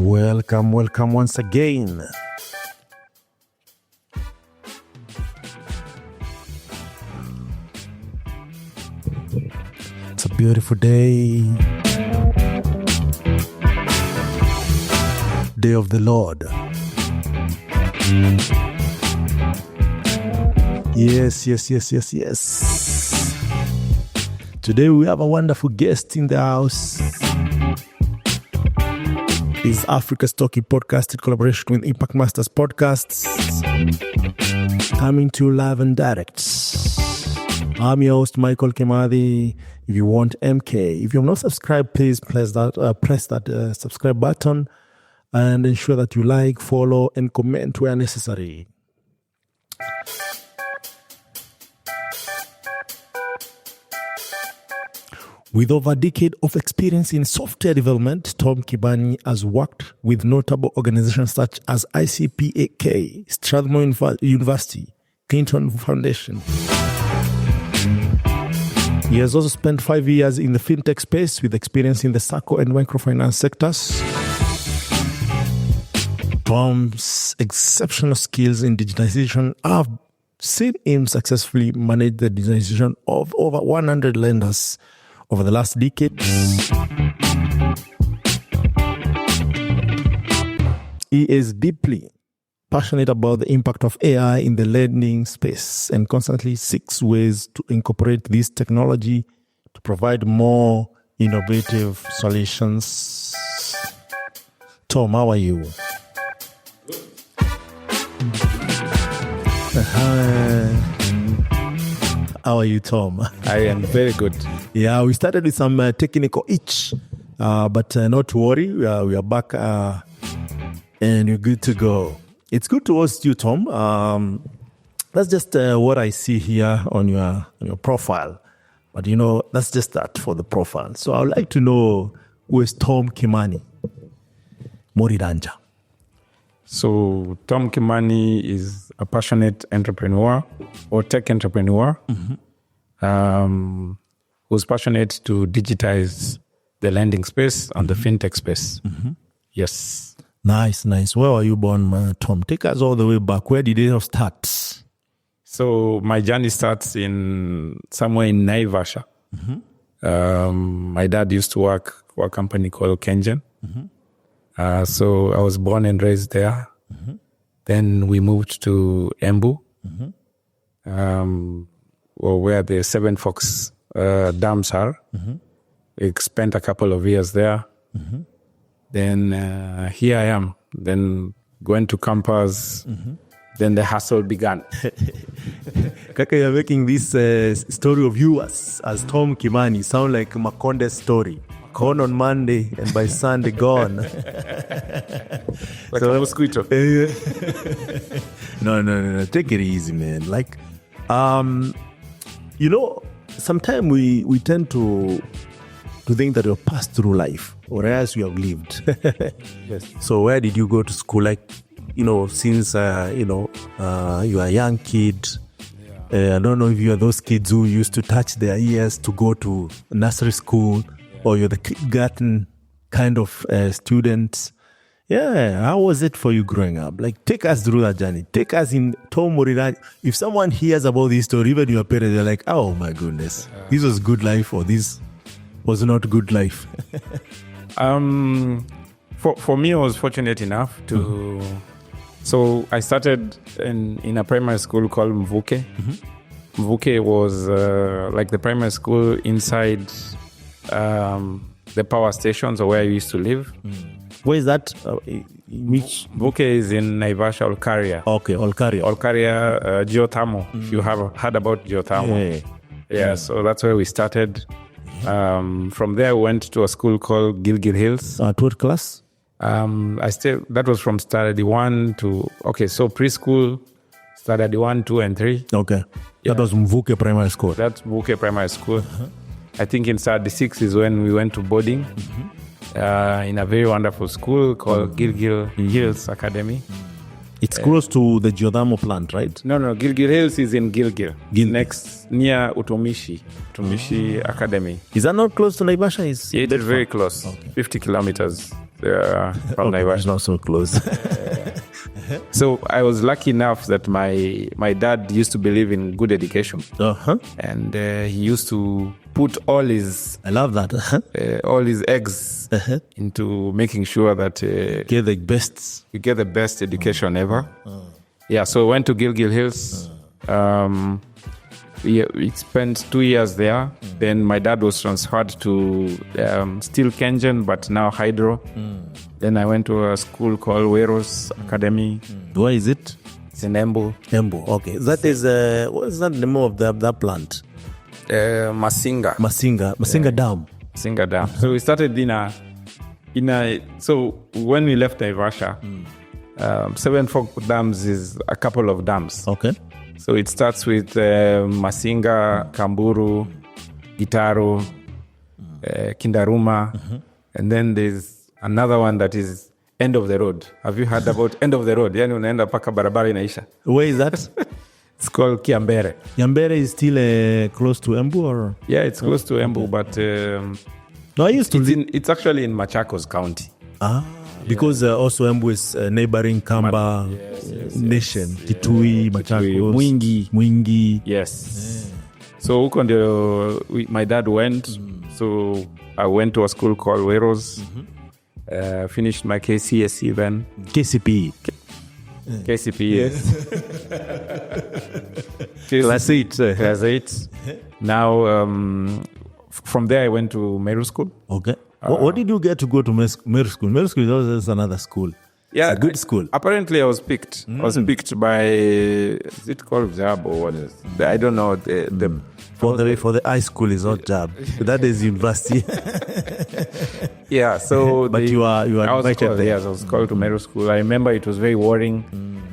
Welcome once again. It's a beautiful day. Day of the Lord. Yes. Today we have a wonderful guest in the house. This is Africa's Talkie Podcast in collaboration with Impact Masters Podcasts. Coming to you live and direct. I'm your host, Michael Kemadhi. If you want MK, if you have not subscribed, please press that subscribe button and ensure that you like, follow, and comment where necessary. With over a decade of experience in software development, Tom Kimani has worked with notable organizations such as ICPAK, Strathmore University, Clinton Foundation. He has also spent 5 years in the Fintech space with experience in the SACCO and microfinance sectors. Tom's exceptional skills in digitization have seen him successfully manage the digitization of over 100 lenders over the last decade. He is deeply passionate about the impact of AI in the lending space and constantly seeks ways to incorporate this technology to provide more innovative solutions. Tom, how are you? How are you, Tom? I am very good. Yeah, we started with some technical itch, but not to worry. We are back and you're good to go. It's good to host you, Tom. That's just what I see here on your profile. But, that's just that for the profile. So I would like to know, who is Tom Kimani Moriranja? So Tom Kimani is a passionate entrepreneur or tech entrepreneur who's passionate to digitize the lending space and the fintech space. Yes. Nice. Where were you born, Tom? Take us all the way back. Where did it start? So my journey starts in somewhere in Naivasha. My dad used to work for a company called Kengen. So I was born and raised there. Then we moved to Embu, where the Seven Forks dams are. We spent a couple of years there. Then here I am. Then went to campus. Then the hustle began. Kaka, you're making this story of you as Tom Kimani sound like Makonde's story. Gone on Monday and by Sunday gone. Like a mosquito. No. Take it easy, man. Like, sometimes we tend to think that you're passed through life, whereas you have lived. Yes. So where did you go to school? Like, since, you are a young kid. I don't know if you are those kids who used to touch their ears to go to nursery school, or you're the kindergarten kind of student. Yeah, how was it for you growing up? Like, take us through that journey. Take us in Tom Moriranja. If someone hears about this story, even your parents, they're like, oh my goodness, this was good life, or this was not good life. For me, I was fortunate enough to... So I started in a primary school called Mvuke. Mvuke was like the primary school inside the power stations, or where I used to live. Where is that? Which? Mvuke is in Naivasha, Olkaria. Okay, Olkaria. Olkaria, geothermal. If you have heard about geothermal. Yeah, so that's where we started. From there, we went to a school called Gilgil Hills. At what class? That was from Standard 1 to, so preschool, Standard 1, 2, and 3. Okay. That was Mvuke Primary School. That's Mvuke Primary School. I think in Standard 6 is when we went to boarding in a very wonderful school called Gilgil Hills Academy. It's close to the geothermal plant, right? No. Gilgil Hills is in Gilgil. Next, near Utumishi Academy. Is that not close to Naivasha? It is very close. Okay. 50 kilometers. from Okay, it's Naivasha. not so close. So I was lucky enough that my dad used to believe in good education, and he used to put all his I love that. eggs into making sure that Get the best. you get the best education ever. Yeah, so I went to Gilgil Hills. We spent 2 years there. Then my dad was transferred to still Kengen, but now Hydro. Then I went to a school called Weros Academy. Where is it? It's in Embu. Embu. Okay. That is, what is that the name of that plant? Masinga. Masinga Dam. Masinga Dam. So we started so when we left Naivasha, Seven Fork Dams is a couple of dams. Okay. So it starts with Masinga, Kamburu, Gitaro, Kindaruma, and then there's another one that is End of the Road. Have you heard about End of the Road? Yani unaenda paka barabara inaisha. Where is that? It's called Kiambere. Yambere is still close to Embu, or? Yeah, it's close to Embu, but No, I used to it's actually in Machakos County. Because also Embu is neighboring Kamba nation. Kitui, Machakos, Mwingi. Yes. So huko ndio my dad went. So I went to a school called Weros. Finished my KCSE then. KCP. KCP, yes. Class 8. Now, from there I went to Meru School. Okay. What did you get to go to Meru School? Meru School is another school. Yeah, it's a good school. Apparently, I was picked. I was picked by, is it called Zab or what is it? I don't know. For the high school is not job. That is university. Yeah, so but you are invited there. Yes, I was called to Meru School. I remember it was very worrying.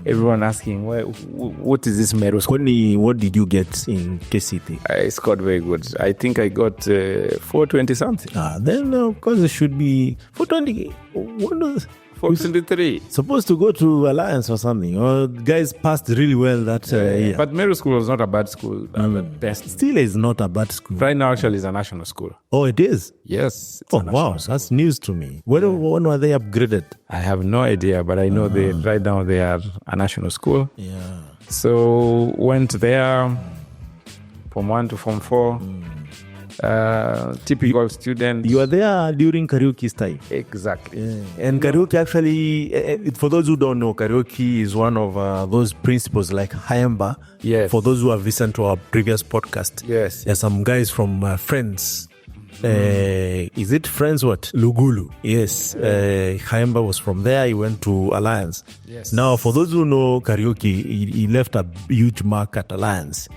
Everyone asking, what is this Meru School? What did you get in KCP? I scored very good. I think I got 420 something. Then of course it should be 420. What was 423. Supposed to go to Alliance or something. Or guys passed really well that year. But Meru School was not a bad school. The best. Still is not a bad school. Right now, actually, it's a national school. Oh, it is? Yes. Oh, wow. That's news to me. When were they upgraded? I have no idea, but I know right now they are a national school. Yeah. So went there from 1 to Form 4. Typical student. You were there during karaoke's time. Exactly. Yeah. And karaoke actually, for those who don't know, karaoke is one of those principles like Hayamba. Yes. For those who have listened to our previous podcast. Yes. There's some guys from Friends. Is it Friends what? Lugulu. Yes. Hayamba was from there. He went to Alliance. Yes. Now, for those who know karaoke, he left a huge mark at Alliance.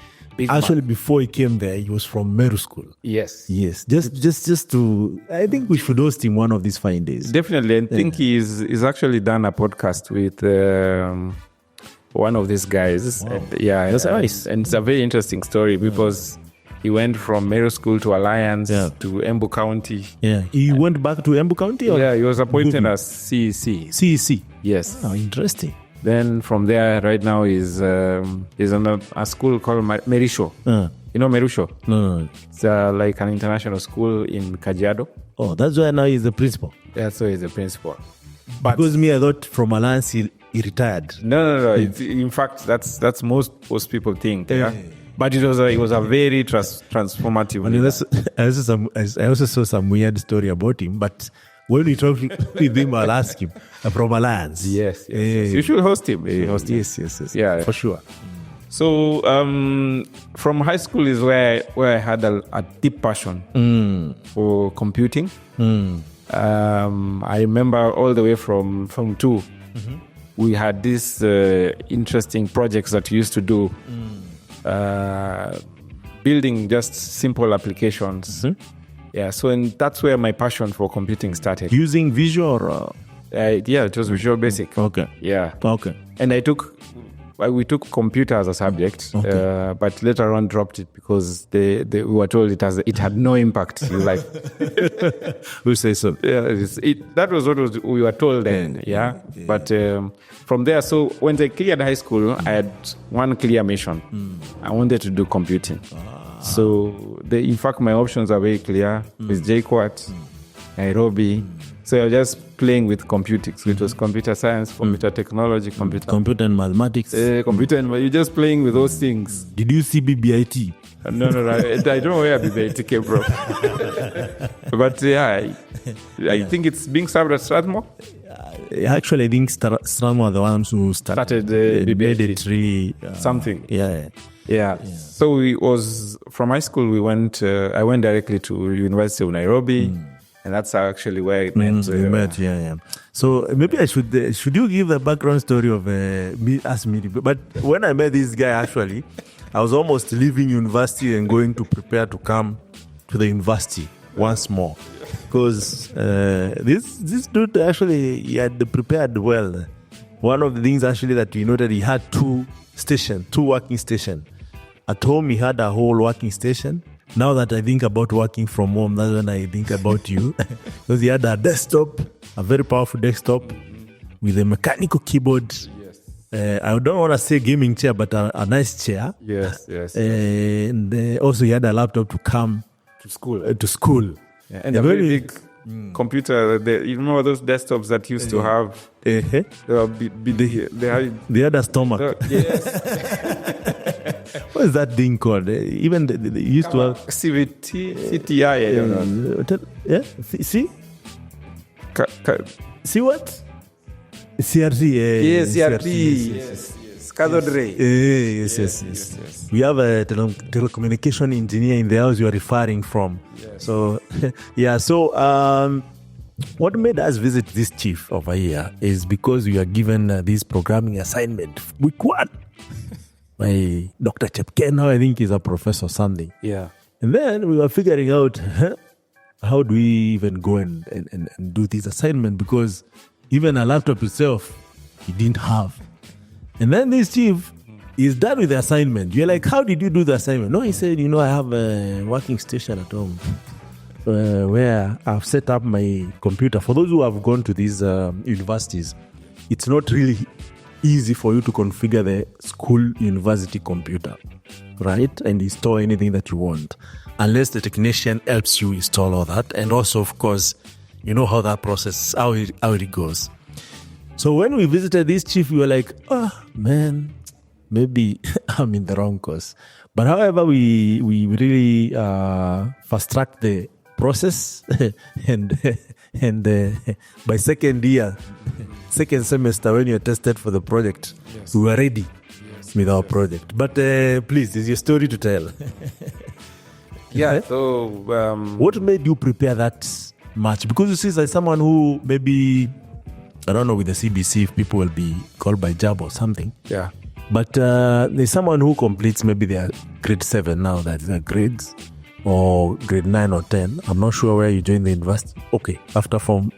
Actually, before he came there, he was from Meru School. Yes. Just to, I think we should host him one of these fine days. Definitely. I think he's actually done a podcast with one of these guys. Wow. And, that's nice. And it's a very interesting story because he went from Meru School to Alliance to Embu County. Yeah. He went back to Embu County? Or? Yeah, he was appointed as CEC. CEC? Yes. Oh, interesting. Then from there, right now, he's on a school called Merisho. You know Merisho? No. It's like an international school in Kajiado. Oh, that's why now he's the principal. Yeah, so he's the principal. But because I thought from Alliance he retired. No. In fact, that's most people think. Yeah. But it was a very transformative. I also saw some weird story about him, but when we talk with him, I'll ask him from Alliance. Yes. You should host him. Yes. Yeah, for sure. So from high school is where I had a deep passion for computing. I remember all the way from 2. We had these interesting projects that we used to do, building just simple applications. Yeah, so and that's where my passion for computing started. Using Visual? Yeah, it was Visual Basic. Okay. Yeah. Okay. And we took computer as a subject, but later on dropped it because we were told it had no impact in life. Who says so? Yeah, that was what we were told then. Yeah. But from there, so when I cleared high school, I had one clear mission. I wanted to do computing. So in fact, my options are very clear with JQuat Nairobi. So I was just playing with computing. So it was computer science, computer technology, Computer and mathematics. computer, and you're just playing with those things. Did you see BBIT? No, I don't know where BBIT came from. But yeah, I think it's being served at Strathmore. Actually, I think Strathmore are the ones who started the BBIT. Something. Yeah. So it was from high school. I went directly to University of Nairobi, and that's actually where it met. We met. Yeah. So maybe I should you give the background story of us meeting? But when I met this guy, actually, I was almost leaving university and going to prepare to come to the university once more, because this dude actually, he had prepared well. One of the things actually that we noted, he had two working stations. At home, he had a whole working station. Now that I think about working from home, that's when I think about you. Because he had a desktop, a very powerful desktop with a mechanical keyboard. I don't want to say gaming chair, but a nice chair. Yes. And also he had a laptop to come to school. Yeah, and a very big computer. You remember those desktops that used to have? They had a stomach. What is that thing called? Even they used to have CTI. I don't know. Yeah. See. See what? CRT. Yes, CRT. Yes. Cathode ray. Yes. We have a telecommunication engineer in the house you are referring from. Yes. So, So, what made us visit this chief over here is because we are given this programming assignment, week 1, by Dr. Chepkeno, I think he's a professor or something. Yeah. And then we were figuring out how do we even go and do this assignment, because even a laptop itself, he didn't have. And then this chief is done with the assignment. You're like, how did you do the assignment? No, he said, I have a working station at home where I've set up my computer. For those who have gone to these universities, it's not really easy for you to configure the school university computer, right? And install anything that you want, unless the technician helps you install all that. And also, of course, you know how that process, how it goes. So when we visited this chief, we were like, man, maybe I'm in the wrong course. But however, we really fast-tracked the process and by second semester, when you're tested for the project, we were ready with our project. But please, there's your story to tell. So what made you prepare that much? Because you see, as someone who maybe, I don't know, with the CBC, if people will be called by job or something. Yeah. But there's someone who completes maybe their grade 7 now, that's their grades, or grade 9 or 10. I'm not sure where you join the university. Okay, after form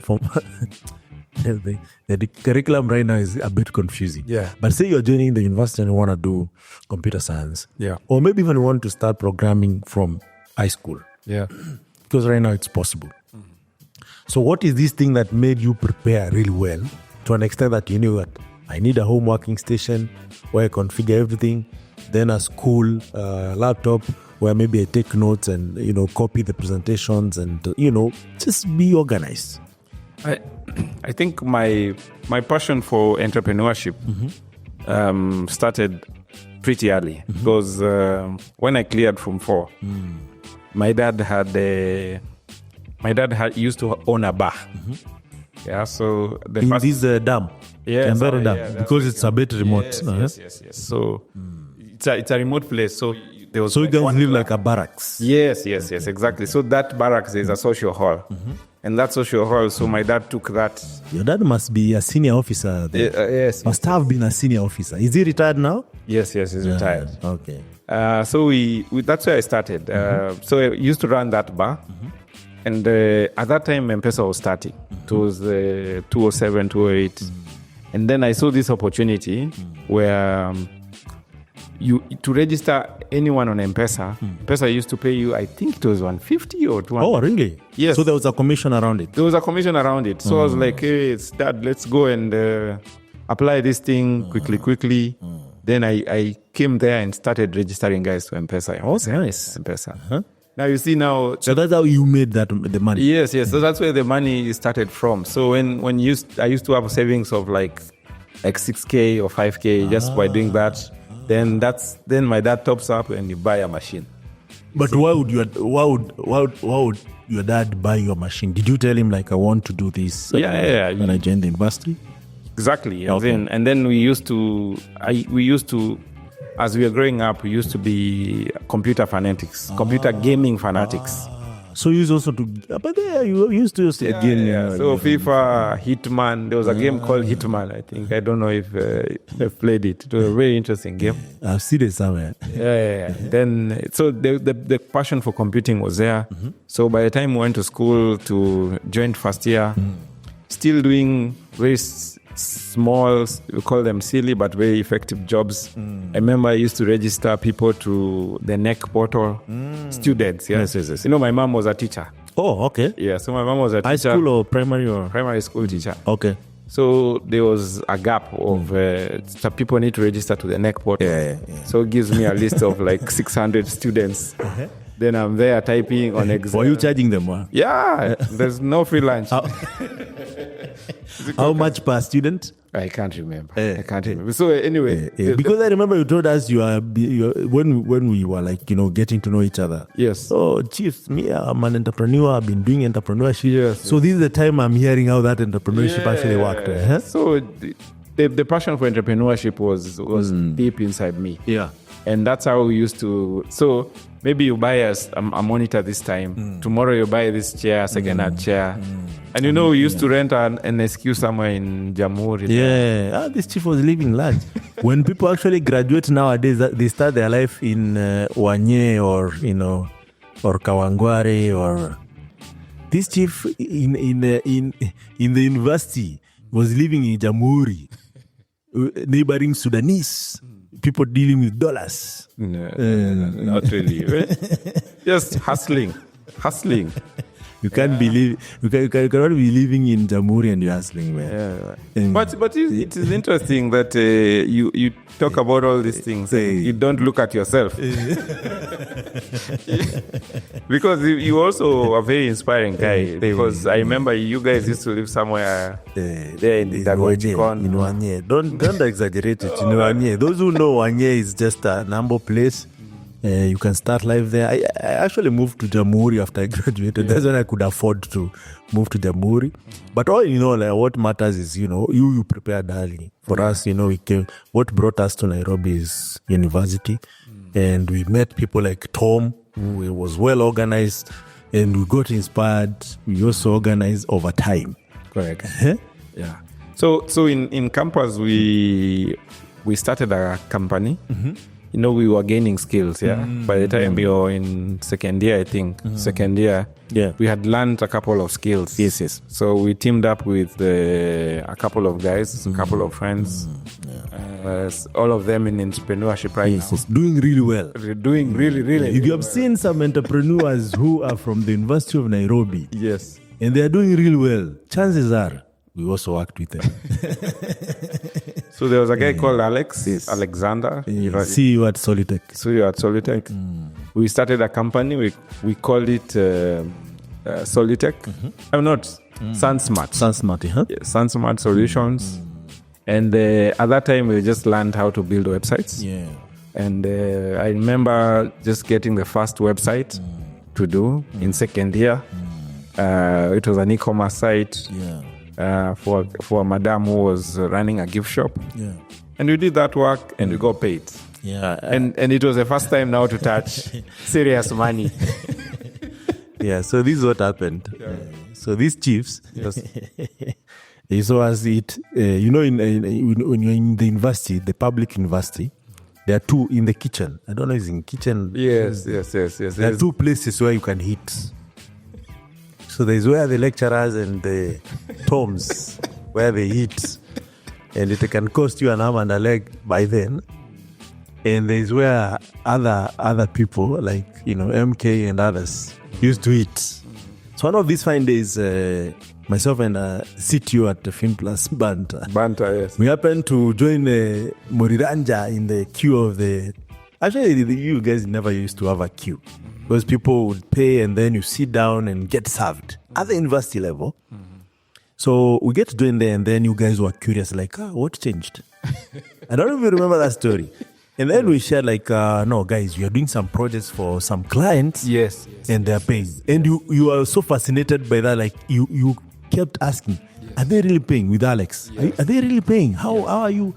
the curriculum right now is a bit confusing. Yeah. But say you're joining the university and you want to do computer science. Yeah. Or maybe even you want to start programming from high school. Yeah. Because right now it's possible. So what is this thing that made you prepare really well to an extent that you knew that I need a home working station where I configure everything, then a school laptop where maybe I take notes and, copy the presentations and, just be organized? I think my passion for entrepreneurship started pretty early because when I cleared from 4, my dad used to own a bar. Yeah, so in this dam. Yes, dam, because it's a bit remote. Yes. So it's a remote place. So there was you guys live like a barracks. Yes, exactly. So that barracks is a social hall. And that social hall, so my dad took that. Your dad must be a senior officer there. Yes. Must have been a senior officer. Is he retired now? Yes, he's retired. Okay. So we that's where I started. So I used to run that bar. And at that time, M-Pesa was starting. It was 2007, 2008. And then I saw this opportunity where to register anyone on M-Pesa, M-Pesa used to pay you, I think it was 150 or 200. Oh, really? Yes. So there was a commission around it? There was a commission around it. So I was like, hey, Dad, let's go and apply this thing quickly. Then I came there and started registering guys to M-Pesa. Oh, nice. M-Pesa. Now you see now. So that's how you made the money. Yes. So that's where the money started from. So when I used to have savings of like 6K or 5K just by doing that. Then my dad tops up and you buy a machine. But why would your dad buy your machine? Did you tell him like I want to do this? Yeah. When I joined the university. Exactly. Okay. And then we used to, as we were growing up, we used to be computer fanatics, computer gaming fanatics. So you used also to, but there you used to say again. Yeah. So FIFA, Hitman, there was a game called Hitman, I think. I don't know if you've played it. It was a very interesting game. I've seen it somewhere. Yeah. Then, so the passion for computing was there. Mm-hmm. So by the time we went to school to join first year, still doing very small, we call them silly but very effective jobs. I remember I used to register people to the NEC portal, students. Yes. You know, my mom was a teacher. Oh, okay. Yeah, so my mom was a teacher. High school or primary or? Primary school teacher. Okay. So there was a gap of people need to register to the NEC portal. Yeah. So it gives me a list of like 600 students. Then I'm there typing on Excel. Were you charging them? Huh? Yeah, there's no free lunch. How much per student? I can't remember. So anyway, because I remember you told us you are when we were like getting to know each other. Yes. Oh, Chief, me, I'm an entrepreneur. I've been doing entrepreneurship. Yes. So this is the time I'm hearing how that entrepreneurship actually worked. Huh? So the passion for entrepreneurship was deep inside me. Yeah. And that's how we used to. So maybe you buy a monitor this time. Tomorrow you buy this chair, second-hand chair. And we used to rent an SQ somewhere in Jamhuri. Yeah. This chief was living large. When people actually graduate nowadays, they start their life in Wanye or Kawangware or... This chief in the university was living in Jamhuri, neighboring Sudanese. People dealing with dollars. No, not really. Just hustling. You can't believe you cannot be living in Jamhuri and you're hustling, man. Yeah. But it is interesting that you talk about all these things. You don't look at yourself. Because you also a very inspiring guy. Because I remember you guys used to live somewhere there in the Dagwajikon. In Wanye. Don't exaggerate it. In Wanye. Those who know Wanye is just a humble place. You can start life there. I actually moved to Jamhuri after I graduated. That's when I could afford to move to Jamhuri. But all what matters is, you prepared early. For us, we came. What brought us to Nairobi is university. And we met people like Tom, who was well organized. And we got inspired. We also organized over time. Correct. Yeah. So in campus, we started a company. Mm-hmm. We were gaining skills, By the time we were in second year, I think, we had learned a couple of skills. Yes. So we teamed up with a couple of guys, a couple of friends, all of them in entrepreneurship right now. Doing really well. Doing really You have seen some entrepreneurs who are from the University of Nairobi. Yes. And they are doing really well. Chances are, we also worked with them. So there was a guy called Alexander. See you at Solitech. We started a company. We called it Solitech. I'm not SunSmart. SunSmart, huh? Yeah, SunSmart Solutions. And at that time, we just learned how to build websites. Yeah. And I remember just getting the first website to do in second year. It was an e-commerce site. Yeah. For a madam who was running a gift shop. Yeah. And we did that work and we got paid. Yeah. And it was the first time now to touch serious money. Yeah, so this is what happened. Yeah. So these chiefs, they saw us eat, when you're in the university, the public university, there are two in the kitchen. I don't know if it's in kitchen. Yes. There are two places where you can eat. So there's where the lecturers and the toms, where they eat. And it can cost you an arm and a leg by then. And there's where other people, like, MK and others, used to eat. So one of these fine days, myself and CTO at the FinPlus Banter, yes. We happened to join Moriranja in the queue of the... Actually, you guys never used to have a queue. Because people would pay and then you sit down and get served at the university level. So we get to join there, and then you guys were curious, like, what changed? I don't even remember that story. And then we shared, like, no, guys, we are doing some projects for some clients. Yes. And they're paying. And you are so fascinated by that, like, you kept asking, are they really paying with Alex? Yes. Are they really paying? How are you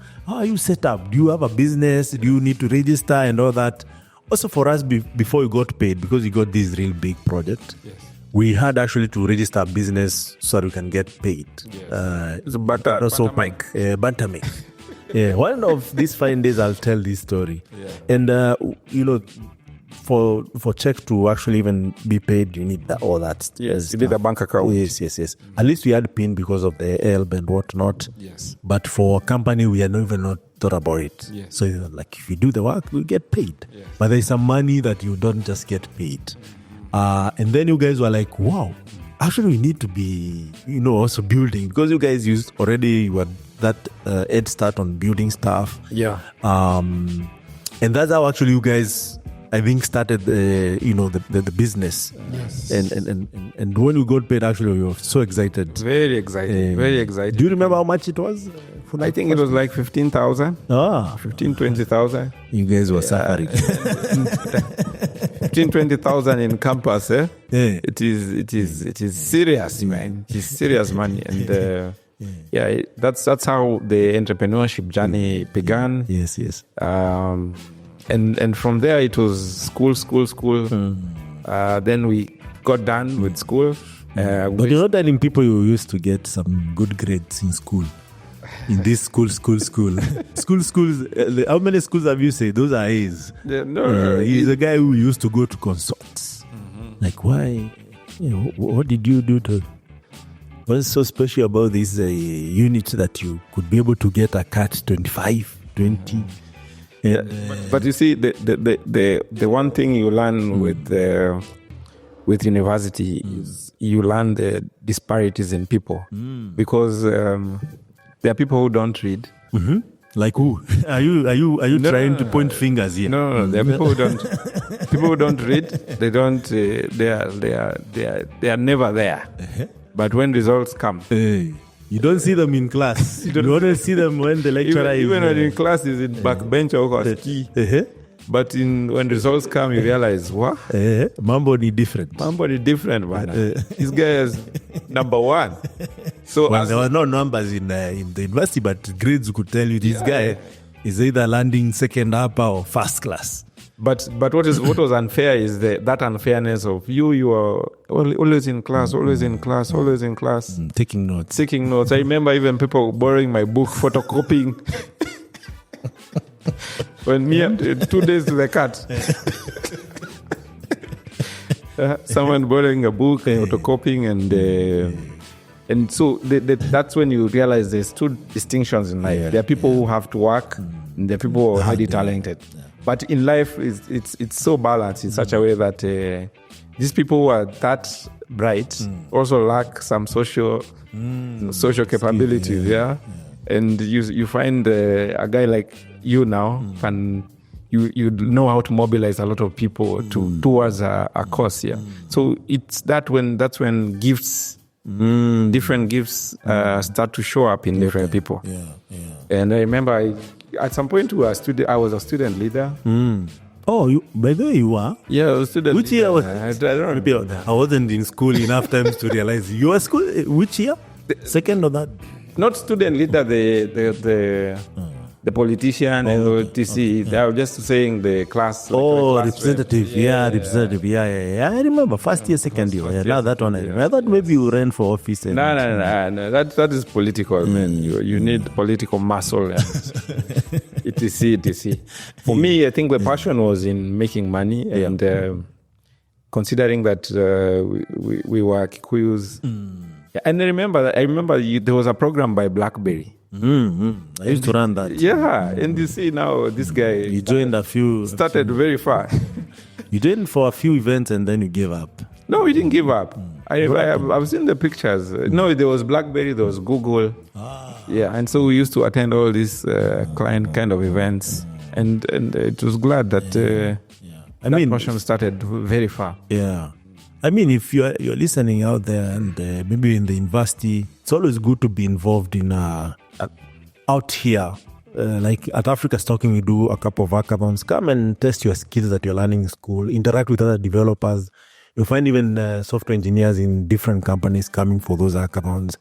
set up? Do you have a business? Do you need to register and all that? Also for us, before we got paid, because we got this real big project, we had actually to register a business so that we can get paid. Yes. It's a butter mic. Banter mic. Yeah, one of these fine days I'll tell this story. Yeah. And, for check to actually even be paid, you need all that. Yes, you need a bank account. Yes. At least we had PIN because of the help and whatnot. Yes. But for a company, we had not thought about it. Yes. So, like, if you do the work, we get paid. Yes. But there's some money that you don't just get paid. And then you guys were like, wow, actually we need to be, also building, because you guys you were that head start on building stuff. Yeah. And that's how actually you guys, I think, started the business. Yes. And when we got paid, actually we were so excited. Very excited. Very excited. Do you remember how much it was? I think it was like 15,000. 20,000. You guys were suffering. 20,000 in campus. Yeah. It is serious, man. It is serious money, and that's how the entrepreneurship journey began. Yes. And from there it was school. Then we got done with school. But you're not telling people you used to get some good grades in school. In this school. Schools. How many schools have you said? Those are A's. No. He's a guy who used to go to consults. Like, why? What did you do to... What's so special about this unit that you could be able to get a cut 25, 20? But you see, the one thing you learn with university is you learn the disparities in people, because there are people who don't read. Like who? Are you trying to point fingers here? No. There are people who don't read. They don't. They are never there. But when results come, you don't see them in class. You only see them when the lecturer even when in class is in backbench or ski. But when results come, you realize, what? Mambo ni different. Man. This guy is number one. So there were no numbers in the university, but grades could tell you this guy is either landing second upper or first class. But what was unfair is that unfairness of you are always in class. Taking notes. I remember even people borrowing my book, photocopying. When me 2 days to the cut. Someone borrowing a book, photocopying, and so that's when you realize there's two distinctions in life. There are people who have to work, and there are people who are already talented. But in life, it's so balanced in such a way that these people who are that bright also lack some social capabilities. And you find a guy like you now, and you know how to mobilize a lot of people towards a cause. So that's when gifts, different gifts, start to show up in different people. And I remember at some point I was a student leader. Oh, by the way, you were? Yeah, I was a student Which leader. year was? I don't remember. I wasn't in school enough times to realize. You were school, which year? Second or that? Not student leader, the politician and the TC. They were just saying the class. Representative. Representative. Yeah. I remember first year, second year. Now that one. I thought maybe you ran for office. No. That is political, man. You need political muscle. etc. For me, I think the passion was in making money and considering that we were Kikuyus. And I remember there was a program by BlackBerry. I used to run that. Yeah, and you see now this guy. You joined started very far. You joined for a few events and then you gave up. No, we didn't give up. I've seen the pictures. No, there was BlackBerry, there was Google. And so we used to attend all these client kind of events, and it was glad that. I mean, portion started very far. Yeah. I mean, if you're listening out there and maybe in the university, it's always good to be involved in out here. Like at Africa's Talking, we do a couple of hackathons. Come and test your skills that you're learning in school. Interact with other developers. You'll find even software engineers in different companies coming for those hackathons.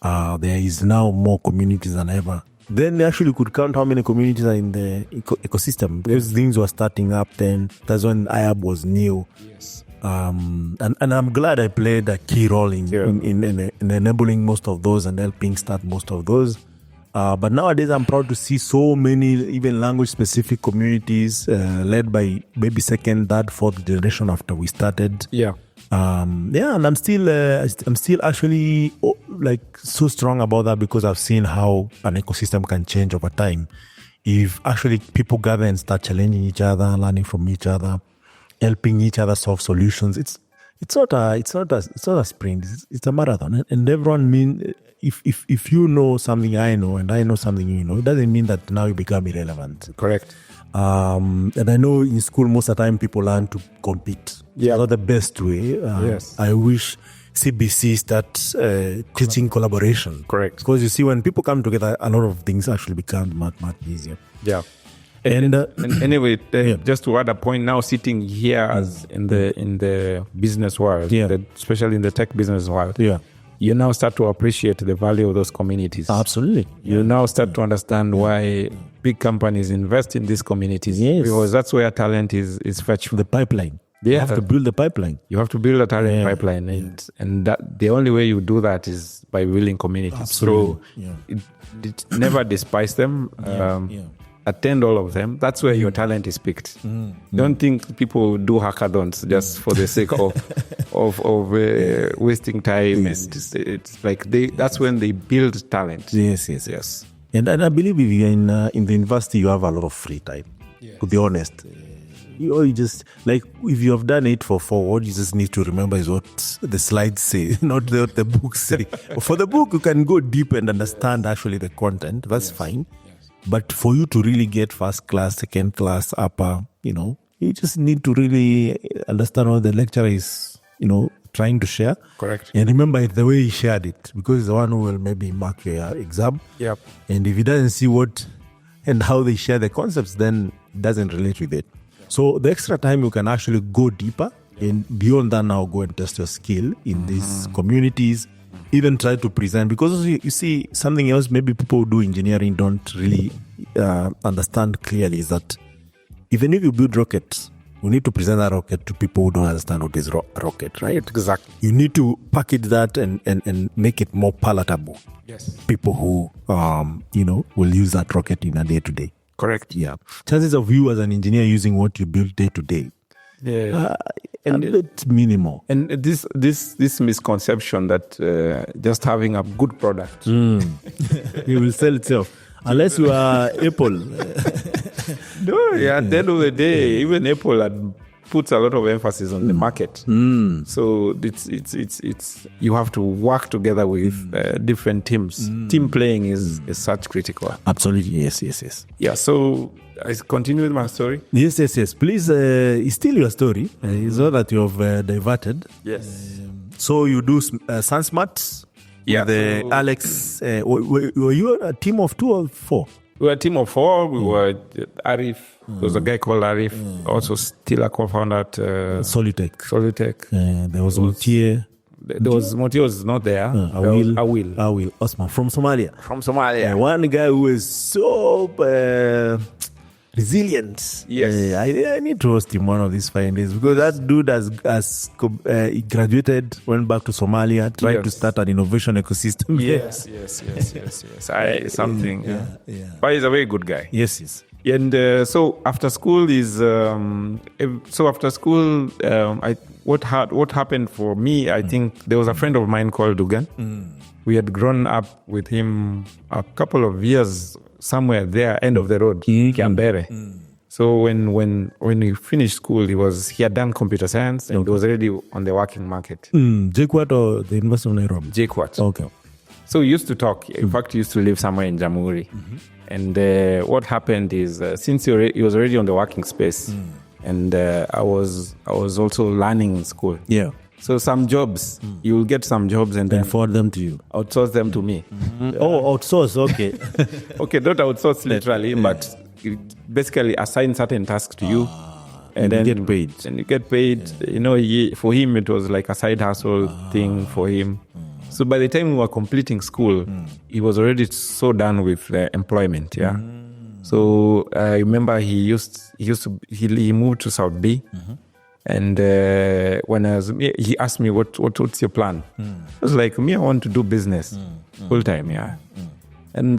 There is now more communities than ever. Then they actually could count how many communities are in the ecosystem. Because things were starting up then. That's when IAB was new. Yes. And I'm glad I played a key role in enabling most of those and helping start most of those. But nowadays, I'm proud to see so many even language-specific communities led by maybe second, third, fourth generation after we started. Yeah. And I'm still actually like so strong about that because I've seen how an ecosystem can change over time. If actually people gather and start challenging each other, learning from each other, helping each other solve solutions, it's not a sprint. It's a marathon, and everyone if you know something I know and I know something you know, it doesn't mean that now you become irrelevant. Correct. And I know in school most of the time people learn to compete. Yeah. It's not the best way. Yes. I wish CBC starts teaching collaboration. Correct. Because you see, when people come together, a lot of things actually become much easier. Yeah. And anyway, just to add a point, now sitting here as in the business world, especially in the tech business world, you now start to appreciate the value of those communities. Absolutely. You now start to understand why big companies invest in these communities. Yes. Because that's where talent is fetched. The pipeline. Yeah. You have to build the pipeline. You have to build a talent pipeline. And that the only way you do that is by building communities. Absolutely. So it never despise them. Attend all of them. That's where your talent is picked. Don't think people do hackathons just for the sake of wasting time. Yes. It's like that's when they build talent. Yes. And I believe if you're in the university, you have a lot of free time. Yes. To be honest, you just like if you have done it for what you just need to remember is what the slides say, not what the books say. For the book, you can go deep and understand actually the content. That's fine. But for you to really get first class, second class, upper, you just need to really understand what the lecturer is, trying to share. Correct. And remember the way he shared it, because he's the one who will maybe mark your exam. Yep. And if he doesn't see what and how they share the concepts, then it doesn't relate with it. So the extra time you can actually go deeper and beyond that now go and test your skill in these communities. Even try to present, because you see something else maybe people who do engineering don't really understand clearly is that even if you build rockets, you need to present that rocket to people who don't understand what is rocket, right? Exactly. You need to package that and make it more palatable. Yes. People who will use that rocket in a day-to-day. Correct. Yeah. Chances of you as an engineer using what you build day-to-day, and it's minimal. And this misconception that just having a good product, it will sell itself, unless you are Apple. No, at the end of the day, even Apple puts a lot of emphasis on the market. So it's you have to work together with different teams. Team playing is such critical. Absolutely, yes. Yeah. So I continue with my story. Yes. Please, it's still your story. It's not that you have diverted. Yes. So you do SunSmart. Yeah. With Alex, were you a team of 2 or 4? We were a team of 4. We were Arif. There was a guy called Arif, also still a co-founder at Solutech. There was Moutier. Moutier was not there. Awil Osman from Somalia. One guy who was so resilient. Yes. I need to host him one of these fine days, because that dude he graduated, went back to Somalia, tried to start an innovation ecosystem. Yes. Something. Yeah. But he's a very good guy. Yes. And so after school what happened for me, I think there was a friend of mine called Dugan. We had grown up with him a couple of years somewhere there, end of the road, Kiambere. So when he finished school, he had done computer science and he was already on the working market. JKUAT or the University of Nairobi? JKUAT. Okay. So we used to talk. In fact, he used to live somewhere in Jamhuri. And what happened is, since he was already on the working space, and I was also learning in school. Yeah. So some jobs, you will get some jobs and then Forward them to you. outsource them to me. Oh, outsource. Okay. Okay, not outsource literally, but you basically assign certain tasks to you. And then you get paid. And you get paid. You know, for him, it was like a side hustle thing for him. So by the time we were completing school, he was already so done with employment. Yeah. So I remember he moved to South B. And when he asked me, what's your plan? I was like, I want to do business full time. Yeah. And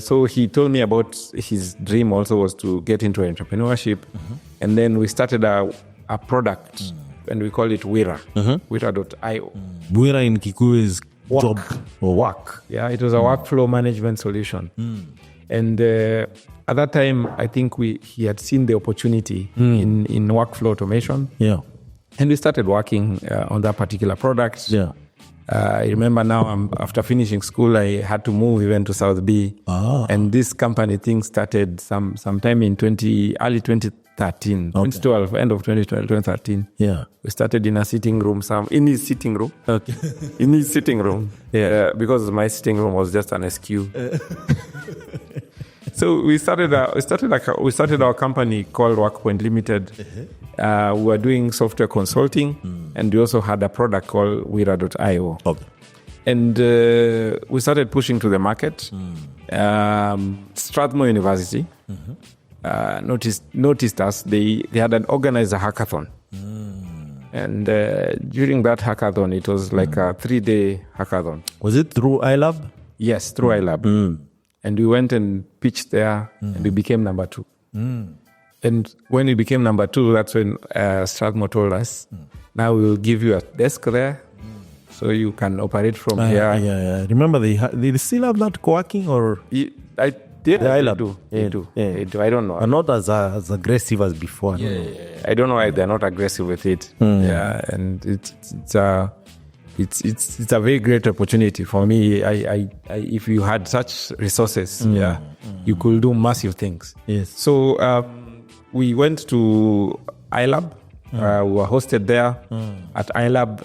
so he told me about his dream also was to get into entrepreneurship. And then we started a product, and we call it Wira, Wira.io. Wira in Kikuyu is job or work. Yeah, it was a workflow management solution. And at that time, I think he had seen the opportunity in workflow automation. Yeah. And we started working on that particular product. Yeah. I remember now, after finishing school, I had to move even to South B. And this company thing started sometime in early 2013, 2012, end of 2012, 2013. Yeah. We started in a sitting room, in his sitting room. Okay. In his sitting room. Yeah. Because my sitting room was just an SQ. So we started our company called WorkPoint Limited. We were doing software consulting, and we also had a product called Wira.io. Okay. And we started pushing to the market. Strathmore University noticed us. They had organized a hackathon. And during that hackathon, it was like a 3-day hackathon. Was it through iLab? Yes, through iLab. And we went and pitched there, and we became number 2. And when we became number 2, that's when Strathmore told us, now we will give you a desk there, so you can operate from here. Yeah. Remember, they still have that co-working or? They do. I don't know. Are not as aggressive as before. I don't know why they're not aggressive with it. Yeah, and it's a very great opportunity for me. I if you had such resources, you could do massive things. Yes. So we went to iLab. We were hosted there at iLab.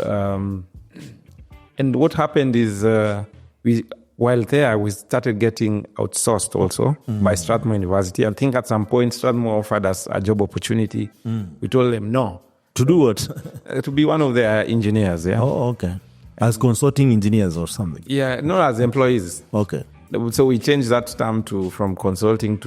And what happened is while there, we started getting outsourced also by Strathmore University. I think at some point, Strathmore offered us a job opportunity. We told them no. To do what? To be one of their engineers. Yeah. Oh, okay. As consulting engineers or something? Yeah, not as employees. Okay. So we changed that term from consulting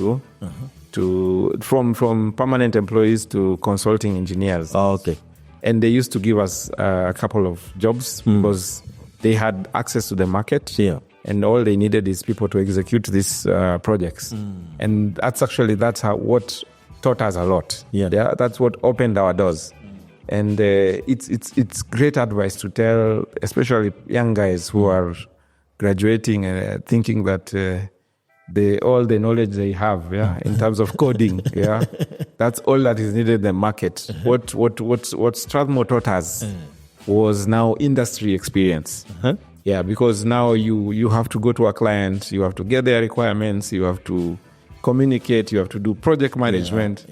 from permanent employees to consulting engineers. Oh, okay. And they used to give us a couple of jobs because they had access to the market. Yeah. And all they needed is people to execute these projects. And that's what taught us a lot. Yeah. That's what opened our doors. And it's great advice to tell, especially young guys who are graduating and thinking that all the knowledge they have, in terms of coding, that's all that is needed in the market. What Strathmore taught us was now industry experience. Yeah, because now you have to go to a client, you have to get their requirements, you have to communicate, you have to do project management.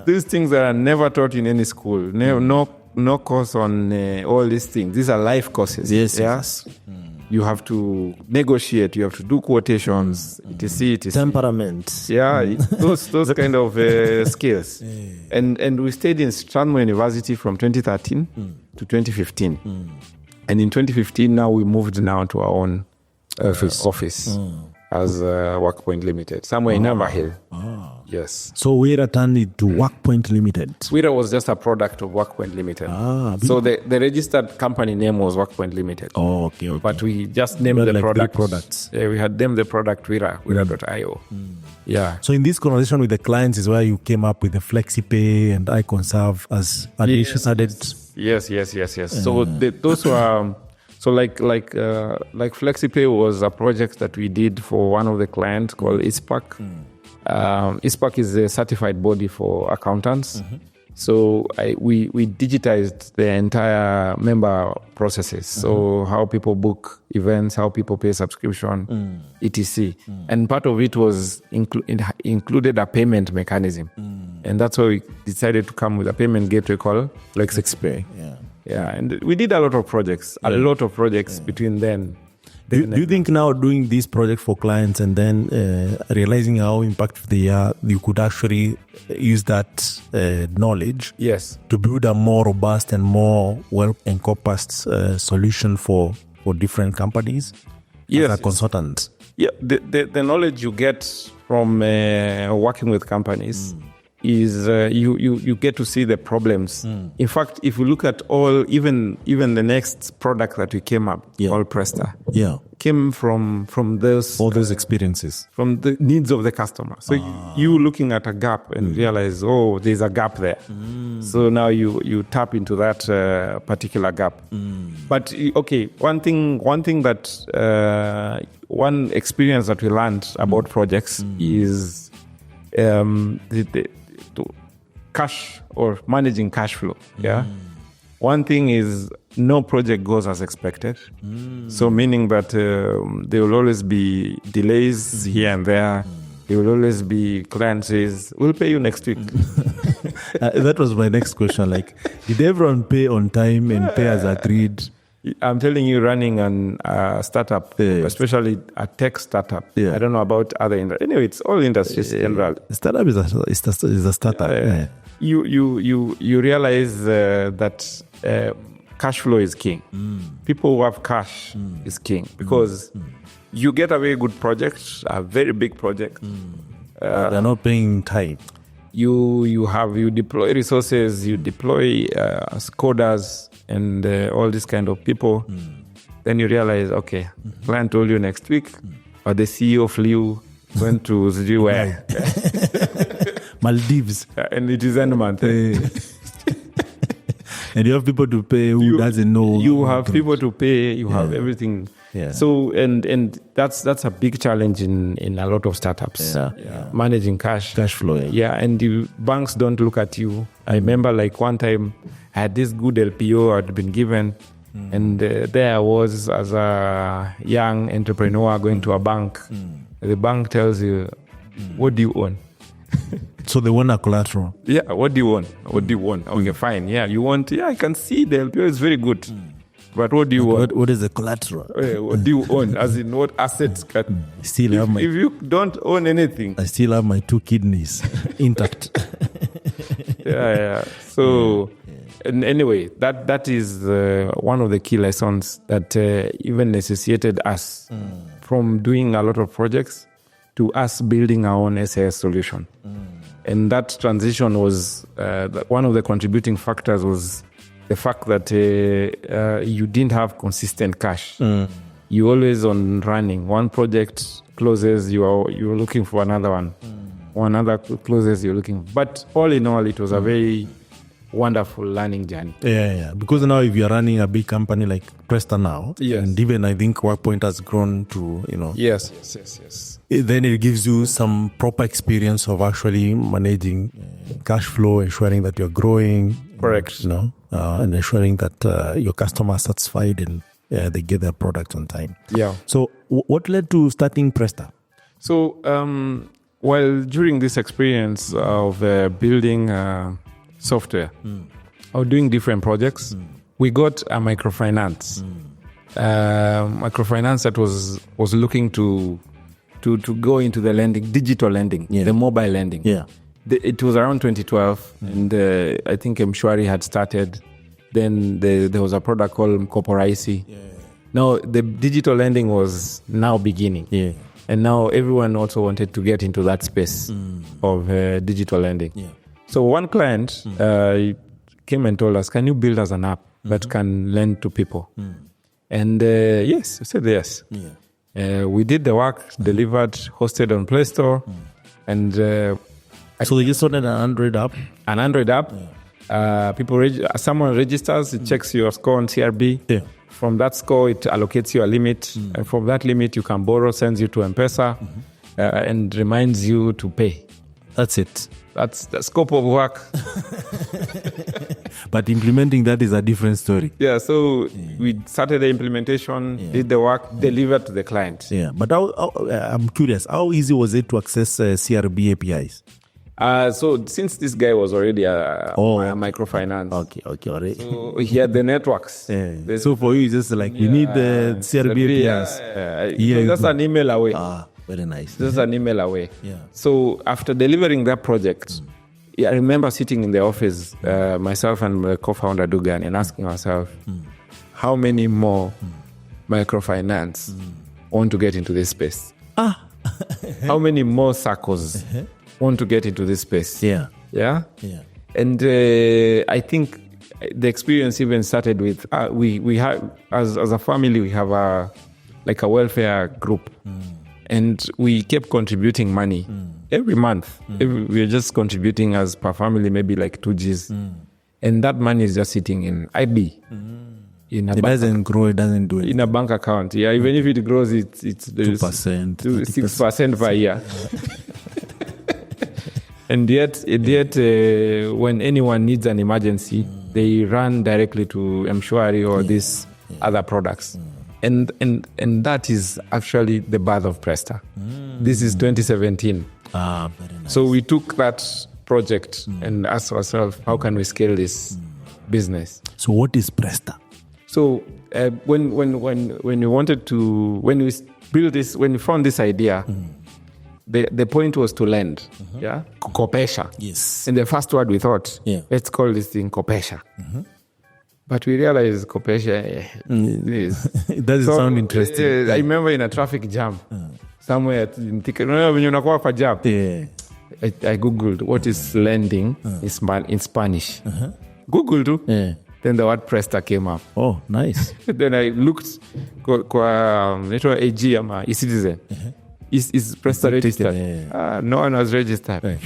These things that are never taught in any school. No course on all these things. These are life courses. Yes. You have to negotiate, you have to do quotations, etc. Temperament. Yeah, those kind of skills. And we stayed in Strathmore University from 2013 to 2015. And in 2015, now we moved to our own office as WorkPoint Limited, somewhere in Amberhill. Yes. So Wira turned it to WorkPoint Limited. Wira was just a product of WorkPoint Limited. So the registered company name was WorkPoint Limited. Oh, okay. But we just named the products. Yeah, we had named the product Wira.io. Yeah. So in this conversation with the clients is where you came up with the FlexiPay and iConserve as additions added. Yes. So those were like FlexiPay was a project that we did for one of the clients called ISPAC. ISPAC is a certified body for accountants. So we digitized the entire member processes. So how people book events, how people pay subscription, etc. And part of it was included a payment mechanism. And that's why we decided to come with a payment gateway called LexExpay. Yeah, and we did a lot of projects, between then. Do you think now doing this project for clients and then realizing how impactful they are, you could actually use that knowledge to build a more robust and more well-encompassed solution for different companies as a consultant? Yeah, the knowledge you get from working with companies is you get to see the problems. In fact, if you look at even the next product that we came up, called Presta, came from those experiences, from the needs of the customer. So you looking at a gap and realize, there's a gap there. So now you tap into that particular gap. But okay, one experience that we learned about projects is the cash or managing cash flow. One thing is no project goes as expected. So meaning that there will always be delays here and there. There will always be clients says, we'll pay you next week. That was my next question. Like, did everyone pay on time and pay as agreed? I'm telling you, running a startup, especially a tech startup. I don't know about other industries. Anyway, it's all industries in general. Startup is a startup. You realize that cash flow is king. People who have cash is king because you get a very good project, a very big project. They're not paying time. You deploy resources, you deploy coders and all this kind of people. Then you realize, okay, client told you next week, or the CEO flew, went to where? Maldives. And it is end month. And you have people to pay who doesn't know. You have people to pay, you have everything. So and that's a big challenge in a lot of startups. Managing cash flow. And the banks don't look at you. I remember like one time I had this good LPO I'd been given, and there I was as a young entrepreneur going to a bank. The bank tells you, what do you own? So they want a collateral. What do you want? Okay, fine. You want? I can see the LPO is very good. But what do you want? What is the collateral? What do you own? As in what assets? If you don't own anything. I still have my 2 kidneys intact. So, and anyway, that is one of the key lessons that even necessitated us from doing a lot of projects to us building our own SAS solution. And that transition was one of the contributing factors was the fact that you didn't have consistent cash. You always on running. One project closes, you're looking for another one. One other closes, you're looking. But all in all, it was a very wonderful learning journey. Because now if you're running a big company like Presta now, and even I think WorkPoint has grown to, Yes. Then it gives you some proper experience of actually managing cash flow, ensuring that you're growing. Correct. And ensuring that your customer are satisfied and they get their product on time. So what led to starting Presta? So during this experience of building software or doing different projects, we got a microfinance. Microfinance that was looking to go into the lending, digital lending, the mobile lending. It was around 2012, and I think Mshwari had started. Then there was a product called Mkoporaisi. Now the digital lending was now beginning, and now everyone also wanted to get into that space of digital lending. So one client came and told us, "Can you build us an app that can lend to people?" And yes, we said yes. We did the work, delivered, hosted on Play Store, and so they just started an Android app. An Android app. Someone registers, it checks your score on CRB. From that score, it allocates you a limit, and from that limit, you can borrow, sends you to M-Pesa, and reminds you to pay. That's it. That's the scope of work. But implementing that is a different story. So we started the implementation, did the work, delivered to the client. But I'm curious, how easy was it to access CRB APIs? So since this guy was already a microfinance, Okay, already. so he had the networks. Yeah. So for you, just like you need the CRB. Just an email away. Very nice. Just an email away. Yeah. So after delivering that project, I remember sitting in the office, myself and my co-founder Dugan, and asking ourselves, how many more microfinance want to get into this space? How many more circles want to get into this space? Yeah. And I think the experience even started with we have as a family, we have a welfare group, and we kept contributing money every month. We are just contributing as per family, maybe like 2 Gs, and that money is just sitting in IB. It doesn't grow. It doesn't do it in a bank account. Yeah, even if it grows, it's 2%, 6% per year. And yet, when anyone needs an emergency, they run directly to M-Shwari or these other products. And that is actually the birth of Presta. This is 2017. Very nice. So we took that project and asked ourselves, how can we scale this business? So what is Presta? So when we wanted to, when we built this, when we found this idea, the point was to lend, kopesha. Yes. And the first word we thought, let's call this thing kopesha. But we realized kopesha It doesn't sound interesting. I remember in a traffic jam somewhere in Thika. When you know for jam, I googled what is lending in Spanish. Googled too. Then the word Presta came up. Oh, nice. Then I looked kwa AG ama e-citizen. Is Presta registered? No one was registered.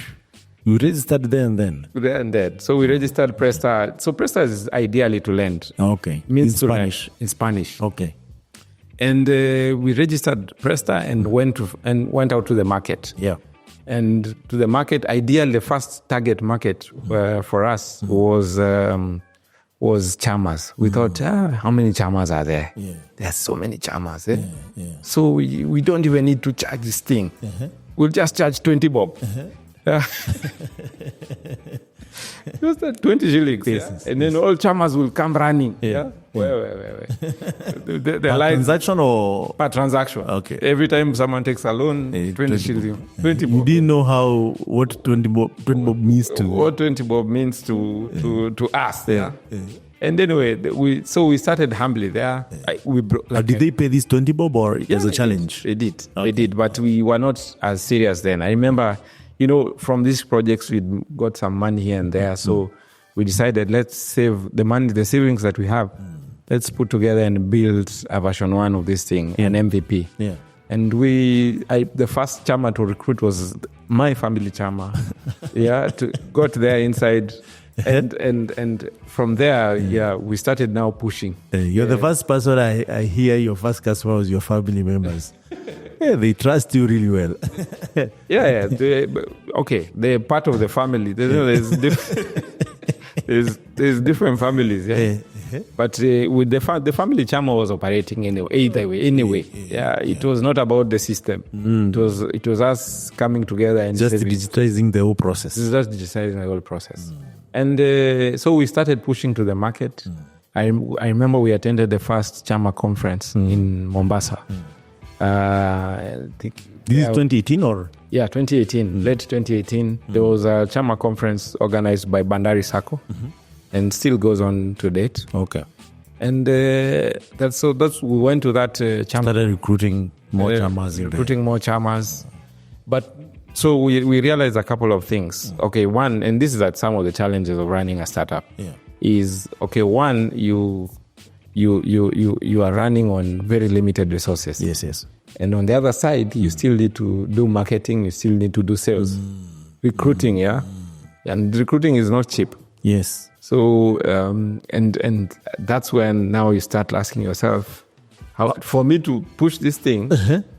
You registered there and then? There and then. So we registered Presta. So Presta is ideally to lend. Okay. Means in Spanish. Spanish. In Spanish. Okay. And we registered Presta and went out to the market. Yeah. And to the market, ideally the first target market for us was chamas. We thought, how many chamas are there? Yeah. There's so many chamas. Yeah. So we don't even need to charge this thing. We'll just charge 20 bob. Just 20 shillings. And then all chamas will come running. Wait. The line, transaction or? per transaction. Okay. Every time someone takes a loan, 20 shillings. 20 You bob. didn't know what 20 bob means to. What 20 bob means to us. And anyway, we started humbly there. Did they pay this 20 bob or it was a challenge? They did. They did, but we were not as serious then. I remember, from these projects, we got some money here and there. So we decided, let's save the money, the savings that we have. Let's put together and build a version 1 of this thing, an MVP. Yeah. And the first chama to recruit was my family chama. Got there inside. And from there, we started now pushing. You're the first person I hear your first customer was your family members. They trust you really well. They're part of the family. There's different families. But with the family chama was operating anyway. It was not about the system. It was us coming together and just digitizing the whole process. And so we started pushing to the market. I remember we attended the first chama conference in Mombasa. I think this is 2018 or? Yeah, 2018, late 2018. There was a chama conference organized by Bandari Sacco, and still goes on to date. Okay. And that's we went to that chama. Started recruiting more chamas. But so we realized a couple of things. Okay, one, and this is at some of the challenges of running a startup. Is one, you are running on very limited resources. Yes. And on the other side, you still need to do marketing. You still need to do sales, recruiting. And recruiting is not cheap. Yes. So and that's when now you start asking yourself, how for me to push this thing,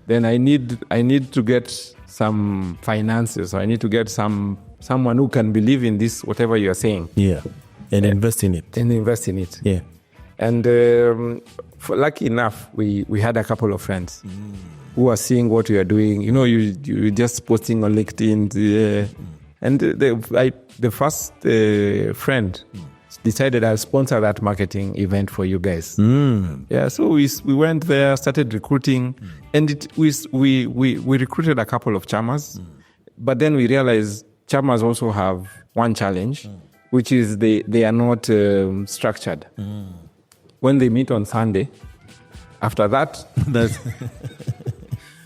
then I need to get some finances. So I need to get someone who can believe in this, whatever you are saying. Yeah. And invest in it. Yeah. And lucky enough, we had a couple of friends who are seeing what we are doing. You just posting on LinkedIn, And the first friend decided I'll sponsor that marketing event for you guys. Yeah, so we went there, started recruiting, and we recruited a couple of chamas, but then we realized chamas also have one challenge, which is they are not structured. When they meet on Sunday, after that,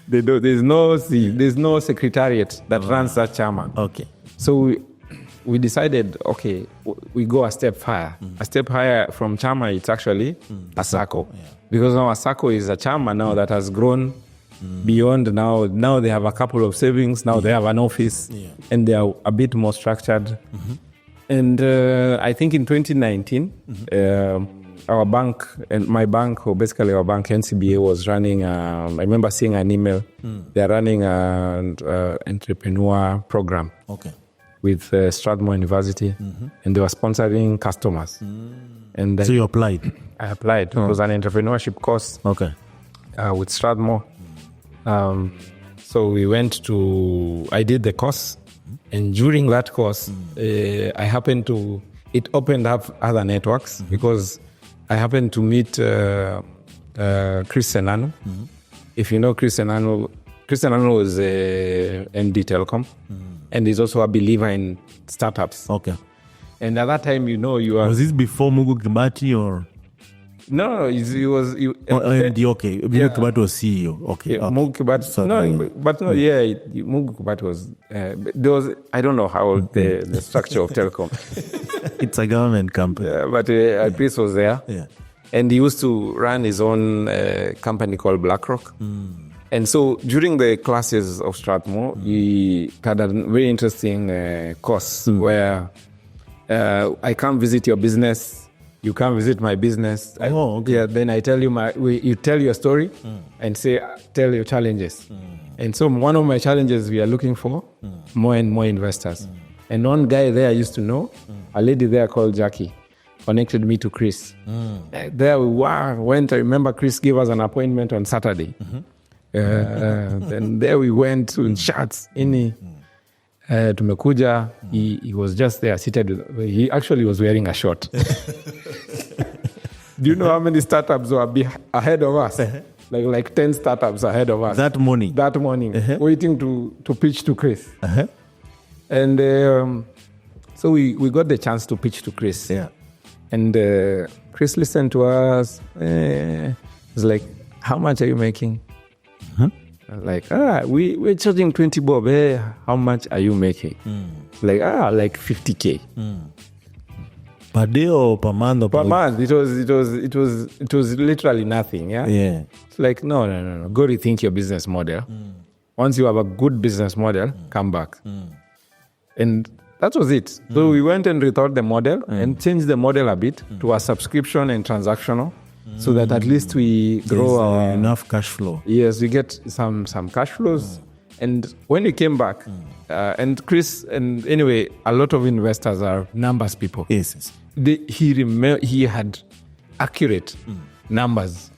there's no secretariat that runs that chama. Okay. So we decided, okay, we go a step higher. A step higher from chama, it's actually a SACCO. Yeah. Because now a SACCO is a chama now that has grown beyond now. Now they have a couple of savings. Now they have an office, and they are a bit more structured. And I think in 2019, our bank and my bank, or basically our bank, NCBA, was running. I remember seeing an email. They're running an entrepreneur program. Okay. With Strathmore University, and they were sponsoring customers. And so you applied? I applied. It was an entrepreneurship course. Okay. With Strathmore. So we went to. I did the course, and during that course, I happened to. It opened up other networks because I happened to meet Chris Senano. If you know Chris Senano was MD Telecom, and he's also a believer in startups. Okay. And at that time, you are. Was this before Mugu Kibati or? No, he was. MD, okay. Mugu Kibati was CEO. Okay. Yeah, Mugu Kibati. Mugu Kibati was. There was. I don't know how the structure of Telecom. It's a government company. Yeah, but Chris was there. Yeah. And he used to run his own company called BlackRock. And so during the classes of Strathmore, he had a very interesting course where I come visit your business, you come visit my business. Okay. Yeah, then I tell you you tell your story and tell your challenges. And so one of my challenges, we are looking for more and more investors. And one guy there I used to know, a lady there called Jackie, connected me to Chris. There we went. I remember Chris gave us an appointment on Saturday. Then there we went in shirts. Tumekuja, he was just there seated. He actually was wearing a short. Do you know how many startups were ahead of us? Like 10 startups ahead of us. That morning, waiting to pitch to Chris. And so we got the chance to pitch to Chris. Yeah. And Chris listened to us. He was like, how much are you making? Like, we're charging 20 bob. How much are you making? Like 50K. Per day or per month? Or per month. It was literally nothing. Yeah. Yeah. It's like, no. Go rethink your business model. Once you have a good business model, come back. And that was it. So we went and rethought the model and changed the model a bit to a subscription and transactional. So that at least we grow enough cash flow. Yes, we get some cash flows. And when we came back, and Chris, and anyway, a lot of investors are numbers people. Yes. He had accurate numbers.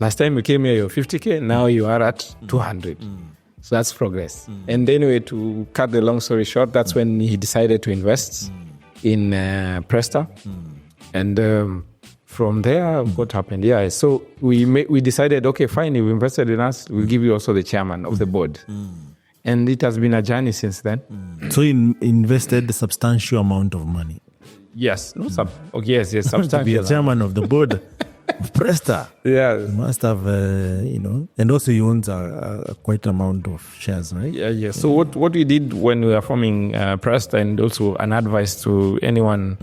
Last time you came here, you're 50K. Now you are at 200. So that's progress. And anyway, to cut the long story short, that's when he decided to invest in Presta. And from there, what happened? Yeah, so we decided, okay, fine, you invested in us, we'll give you also the chairman of the board. And it has been a journey since then. So you invested a substantial amount of money? Yes. Yes, substantial. To be a chairman of the board of Presta. Yeah. You must have, and also he owns a quite amount of shares, right? Yeah. So what we did when we were forming Presta, and also an advice to anyone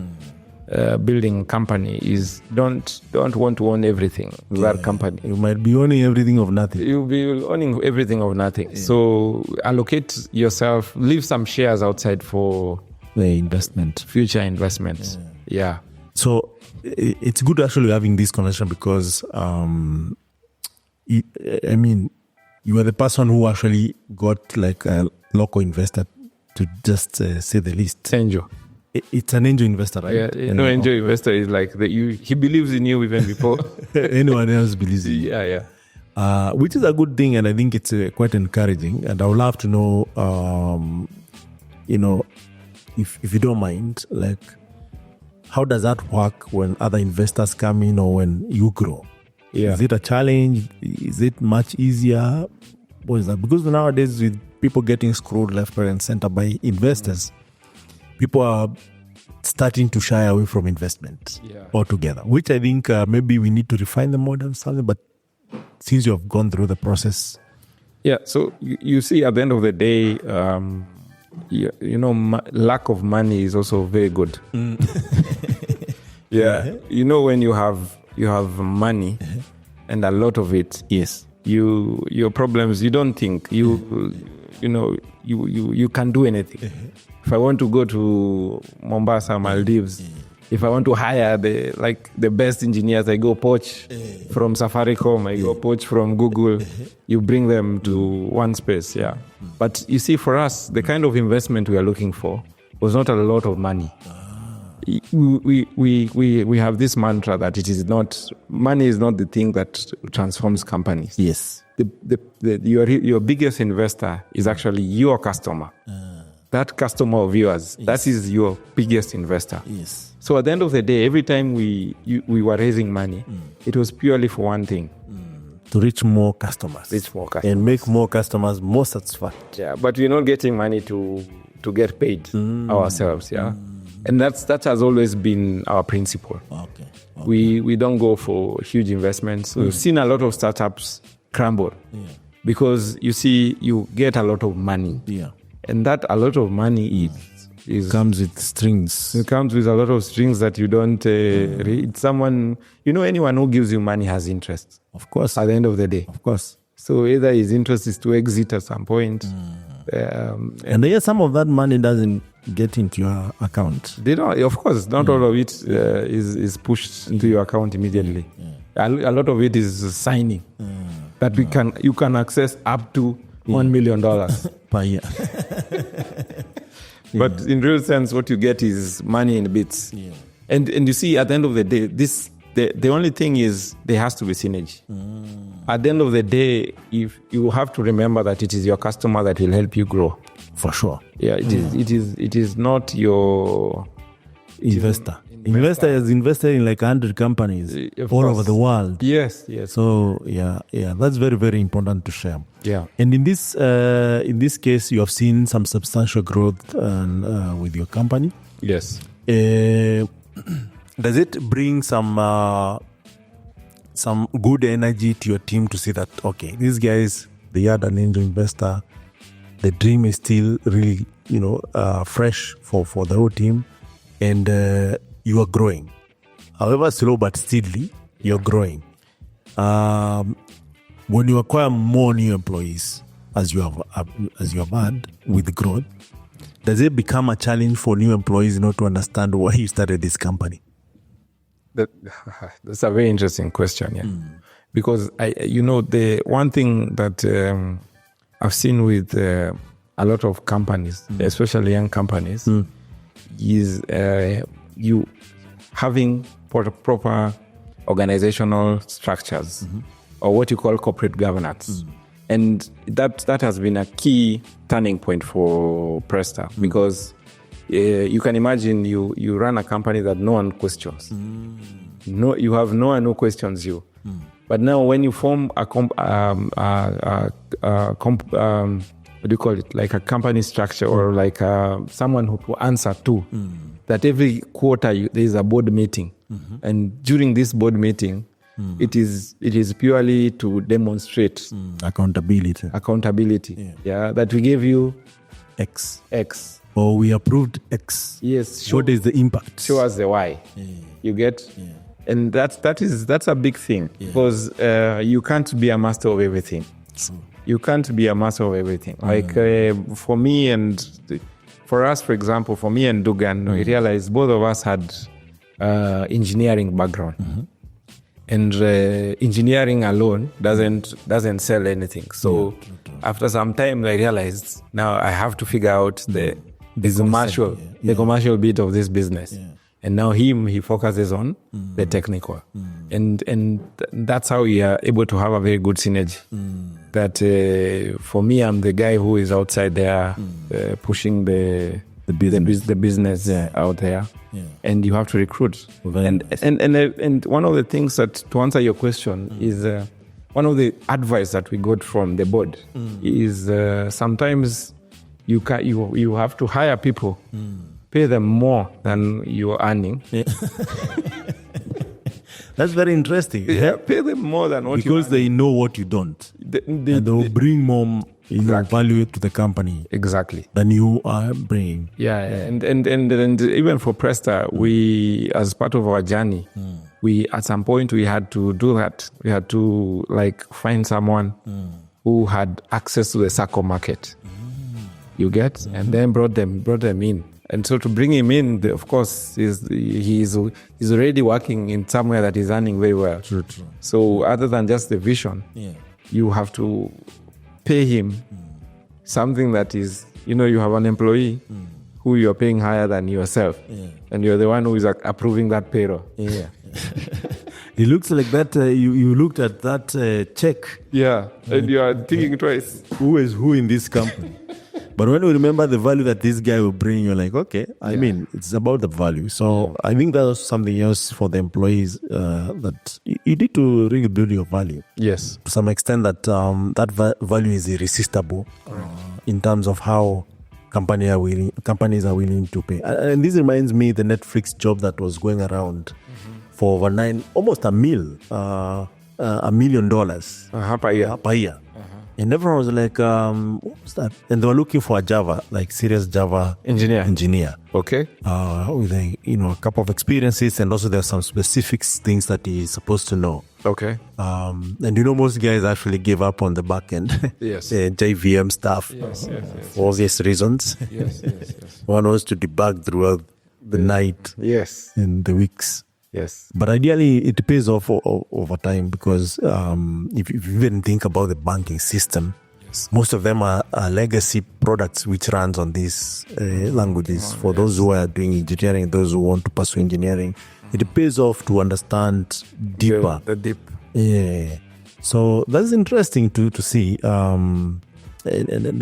building a company, is don't want to own everything that company. You might be owning everything of nothing. You'll be owning everything of nothing. Yeah. So allocate yourself, leave some shares outside for the investment, future investments. Yeah. So it's good actually having this conversation because, you are the person who actually got like a local investor, to just say the least. Angel. It's an angel investor, right? Yeah, no, angel investor is like he believes in you even before anyone else believes in you. Yeah. Which is a good thing, and I think it's quite encouraging. And I would love to know, if you don't mind, like, how does that work when other investors come in or when you grow? Yeah. Is it a challenge? Is it much easier? What is that? Because nowadays, with people getting screwed left, right, and center by investors, people are starting to shy away from investment altogether, which I think maybe we need to refine the model or something. But since you have gone through the process. Yeah, so you see, at the end of the day, lack of money is also very good. Yeah, when you have money and a lot of it, yes, your problems, you don't think you can do anything. If I want to go to Mombasa, Maldives, if I want to hire the best engineers, I go poach from Safaricom, I go poach from Google. You bring them to one space, yeah. But you see, for us, the kind of investment we are looking for was not a lot of money. We have this mantra that money is not the thing that transforms companies. Yes. Your biggest investor is actually your customer. That customer of yours, that is your biggest investor. Yes. So at the end of the day, every time we were raising money, it was purely for one thing. To reach more customers. And make more customers more satisfied. Yeah, but we're not getting money to get paid ourselves, yeah. And that has always been our principle. Okay. We don't go for huge investments. We've seen a lot of startups crumble because you see, you get a lot of money. Yeah. And that a lot of money comes with strings. It comes with a lot of strings that you don't read. Someone, anyone who gives you money has interest. Of course. At the end of the day. Of course. So either his interest is to exit at some point. And some of that money doesn't get into your account. They don't. Of course, not all of it is pushed into your account immediately. A lot of it is signing that you can access up to $1 million per year. But in real sense, what you get is money in bits. Yeah. And you see, at the end of the day, the only thing is there has to be synergy. At the end of the day, if you have to remember that it is your customer that will help you grow. For sure. Yeah, it is not your investor. Investor has invested in like 100 companies all over the world. Yes. So yeah, that's very, very important to share. Yeah. And in this case, you have seen some substantial growth with your company. Yes. Does it bring some good energy to your team to see that, okay, these guys, they had an angel investor, the dream is still really, fresh for the whole team, and you are growing. However slow but steadily, you're growing. When you acquire more new employees, as you have had with growth, does it become a challenge for new employees to understand why you started this company? That's a very interesting question, yeah. Because the one thing that I've seen with a lot of companies, especially young companies, is you having proper organizational structures or what you call corporate governance. And that has been a key turning point for Presta because you can imagine you run a company that no one questions. No, you have no one who questions you. But now when you form what do you call it? Like a company structure or like someone who to answer to. That every quarter there is a board meeting. And during this board meeting, it is purely to demonstrate accountability. Yeah, that we gave you X. Or we approved X. Yes. What is the impact? Show us the Y. You get? And that's a big thing because you can't be a master of everything. You can't be a master of everything. Like for me and for us, for example, for me and Dugan, we realized both of us had engineering background. And engineering alone doesn't sell anything. So after some time, I realized now I have to figure out the commercial bit of this business. And now he focuses on the technical. And that's how we are able to have a very good synergy. that for me, I'm the guy who is outside there pushing the business out there, and you have to recruit. And one of the things that, to answer your question, is one of the advice that we got from the board is sometimes you have to hire people, pay them more than you're earning. Yeah. That's very interesting. Yeah, pay them more than what because they know what you don't. They'll bring more value to the company. Exactly. Than you are bringing. Yeah. And even for Presta, we, as part of our journey, we at some point we had to do that. We had to find someone who had access to the Sacco market. You get? And then brought them in. And so to bring him in, of course, he's already working in somewhere that is earning very well. True. So other than just the vision, you have to pay him something that is, you have an employee who you're paying higher than yourself. And you're the one who is approving that payroll. Yeah. It looks like that you looked at that check. Yeah, and you are thinking twice. Who is who in this company? But when you remember the value that this guy will bring, you're like, okay, I mean, it's about the value. So I think that was something else for the employees that you need to really build your value. Yes. To some extent that value is irresistible in terms of how companies are willing to pay. And this reminds me the Netflix job that was going around for over almost $1 million per year. And everyone was like, what was that? And they were looking for a Java, serious Java engineer. Okay. With a couple of experiences, and also there are some specific things that he's supposed to know. Okay. And most guys actually gave up on the back end. Yes. JVM stuff. Yes. For obvious reasons. Yes. One was to debug throughout the night. Yes. And the weeks. Yes. But ideally, it pays off over time because if you even think about the banking system, most of them are legacy products which runs on these languages. For those who are doing engineering, those who want to pursue engineering, it pays off to understand deeper. The deep. Yeah. So that's interesting to see. And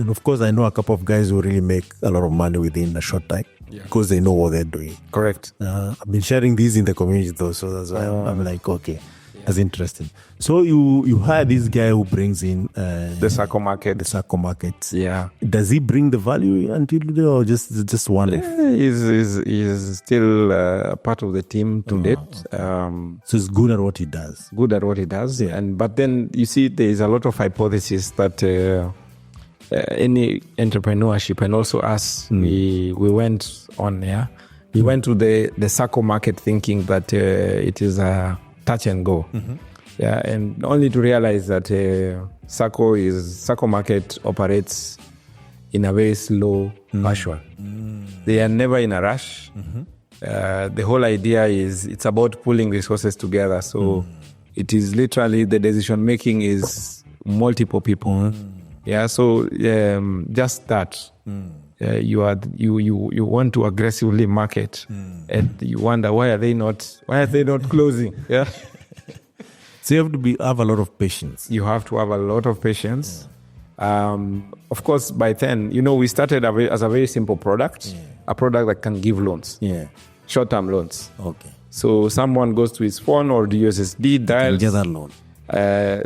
of course, I know a couple of guys who really make a lot of money within a short time. Yeah. Because they know what they're doing. Correct. I've been sharing these in the community though, so that's why I'm like, okay, that's interesting. So you hire this guy who brings in the Sacco market. The Sacco market. Yeah. Does he bring the value until today, or just one? He's still part of the team to date. So he's good at what he does. Yeah. But then you see, there is a lot of hypothesis that. Any entrepreneurship, and also us, we went on we went to the Sacco market thinking that it is a touch and go, and only to realize that Sacco market operates in a very slow fashion. They are never in a rush. The whole idea is it's about pulling resources together. So it is literally the decision making is multiple people. Yeah, so just that. You want to aggressively market, and you wonder why are they not closing? Yeah. So you have to have a lot of patience. You have to have a lot of patience. Of course, by then, we started as a very simple product, a product that can give loans, short-term loans. Okay. So someone goes to his phone or the USSD, dials. Get that loan.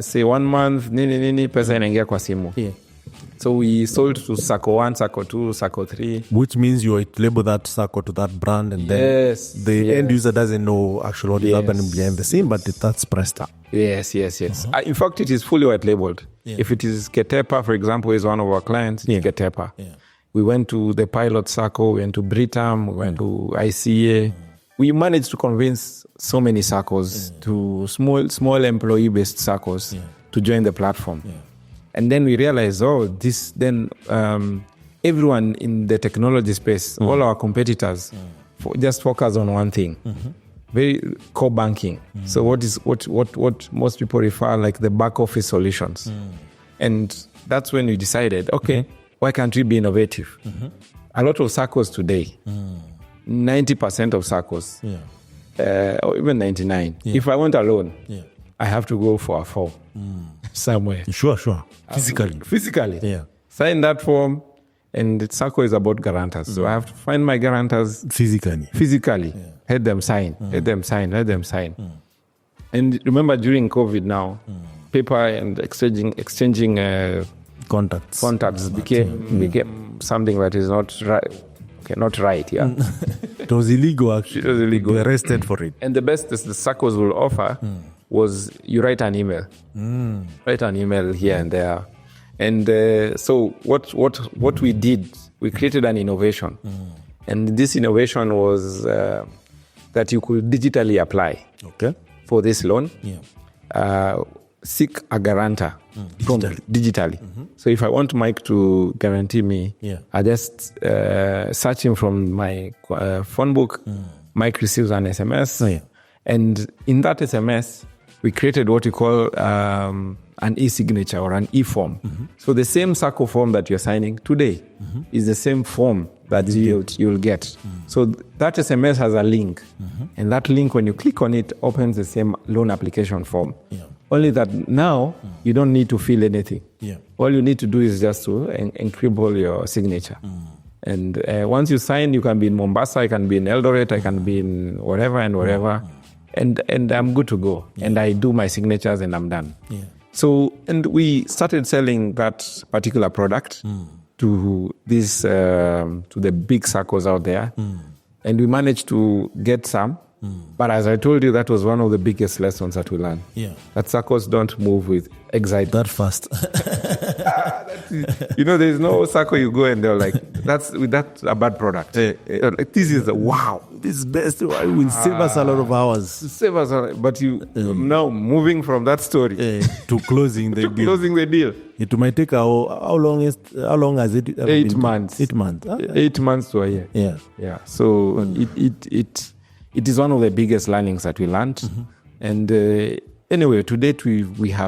Say 1 month, nini, pesa inaingia kwa simu. Yeah. So we sold to Sacco 1, Sacco 2, Sacco 3. Which means you label that Sacco to that brand, and then the end user doesn't know actually what is happening behind the scene, but that's Presta. Yes. In fact, it is fully white labeled. Yeah. If it is Ketepa, for example, is one of our clients, it's Ketepa. Yeah. We went to the pilot Sacco, we went to Britam, we went to ICA. We managed to convince so many Saccos, to small employee-based Saccos, to join the platform. Yeah. And then we realized, everyone in the technology space, all our competitors, just focus on one thing, very core banking. So what most people refer like the back office solutions. And that's when we decided, okay, why can't we be innovative? A lot of Saccos today, 90% of Saccos, or even 99%, if I want a loan, I have to go for a 4. somewhere. Sure. Physically. Yeah. Sign that form, and SACCO is about guarantors. So I have to find my guarantors physically. Yeah. Let them sign. And remember, during COVID now, paper and exchanging contacts became something that is not right. Okay, not right, yeah. It was illegal, actually. It was illegal. You were arrested for it. And the best the SACCOs will offer was you write an email. Write an email here and there. And so what we did, we created an innovation. And this innovation was that you could digitally apply for this loan. Yeah. Seek a guarantor digitally. So if I want Mike to guarantee me, I just search him from my phone book. Mike receives an SMS. And in that SMS, we created what we call an e-signature or an e-form. So the same SACCO form that you're signing today is the same form that you'll get. So that SMS has a link. And that link, when you click on it, opens the same loan application form. Only that now you don't need to fill anything. All you need to do is just to encrypt your signature. And once you sign, you can be in Mombasa, I can be in Eldoret, I can be in wherever and wherever. And I'm good to go. And I do my signatures and I'm done. So, and we started selling that particular product to these, to the big SACCOs out there. And we managed to get some. But as I told you, that was one of the biggest lessons that we learned. That SACCOs don't move with excitement that fast. There's no SACCO you go and they're like, that's a bad product. Like, this is wow. This is best. It will save us a lot of hours. Save us, but you now moving from that story to closing the deal. Closing the deal. It might take how long has it? 8 months. 8 months. 8 months to a year. Yeah. So it is one of the biggest learnings that we learned. And anyway, to date, we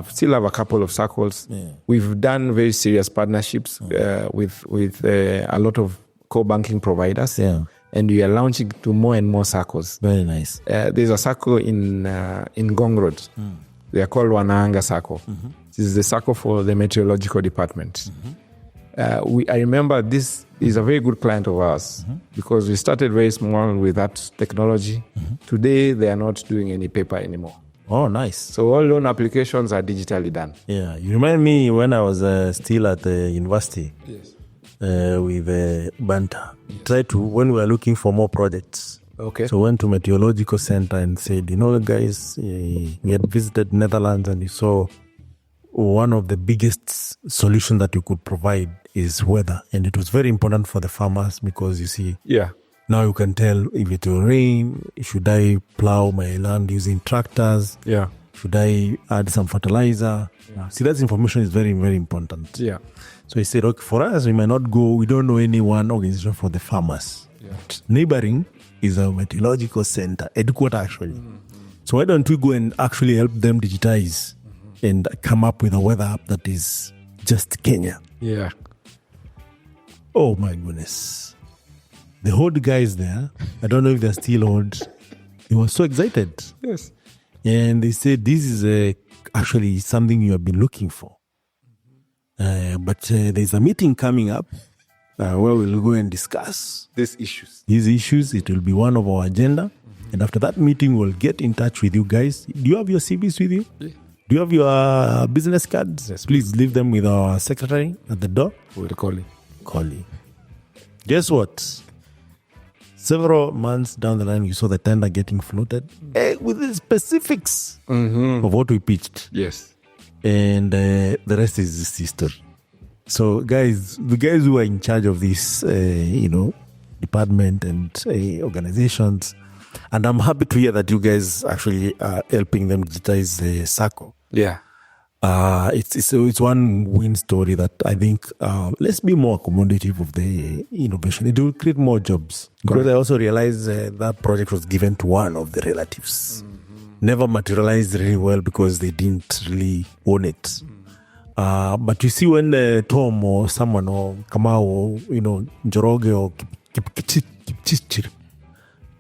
still have a couple of SACCOs. We've done very serious partnerships with a lot of co-banking providers. And we are launching to more and more SACCOs. Very nice. There's a SACCO in Gong Road. They are called Wanaanga SACCO. This is the SACCO for the meteorological department. I remember this is a very good client of ours because we started very small with that technology. Today, they are not doing any paper anymore. Oh, nice. So all loan applications are digitally done. Yeah. You remind me when I was still at the university with Banta. When we were looking for more projects. So went to Meteorological Center and said, guys, we had visited Netherlands and you saw one of the biggest solutions that you could provide is weather. And it was very important for the farmers because you see, now you can tell if it will rain, should I plow my land using tractors? Should I add some fertilizer? See, that information is very, very important. So he said, okay, for us, we might not go, we don't know any one organization for the farmers. Neighboring is a meteorological center, headquarters actually. So why don't we go and actually help them digitize and come up with a weather app that is just Kenya? Oh my goodness. The old guys there, I don't know if they're still old, they were so excited. And they said, this is actually something you have been looking for. But there's a meeting coming up where we'll go and discuss these issues. It will be one of our agenda. And after that meeting, we'll get in touch with you guys. Do you have your CVs with you? Do you have your business cards? Yes, please leave them with our secretary at the door. We'll call you. Guess what? Several months down the line, you saw the tender getting floated with the specifics of what we pitched. And the rest is history. So, guys, the guys who are in charge of this, department and organizations, and I'm happy to hear that you guys actually are helping them digitize the SACCO. It's one win story that I think let's be more accommodative of the innovation. It will create more jobs. Because I also realized that project was given to one of the relatives. Never materialized really well because they didn't really own it. But you see when Tom or someone or Kamau or Njoroge or Kipchirchir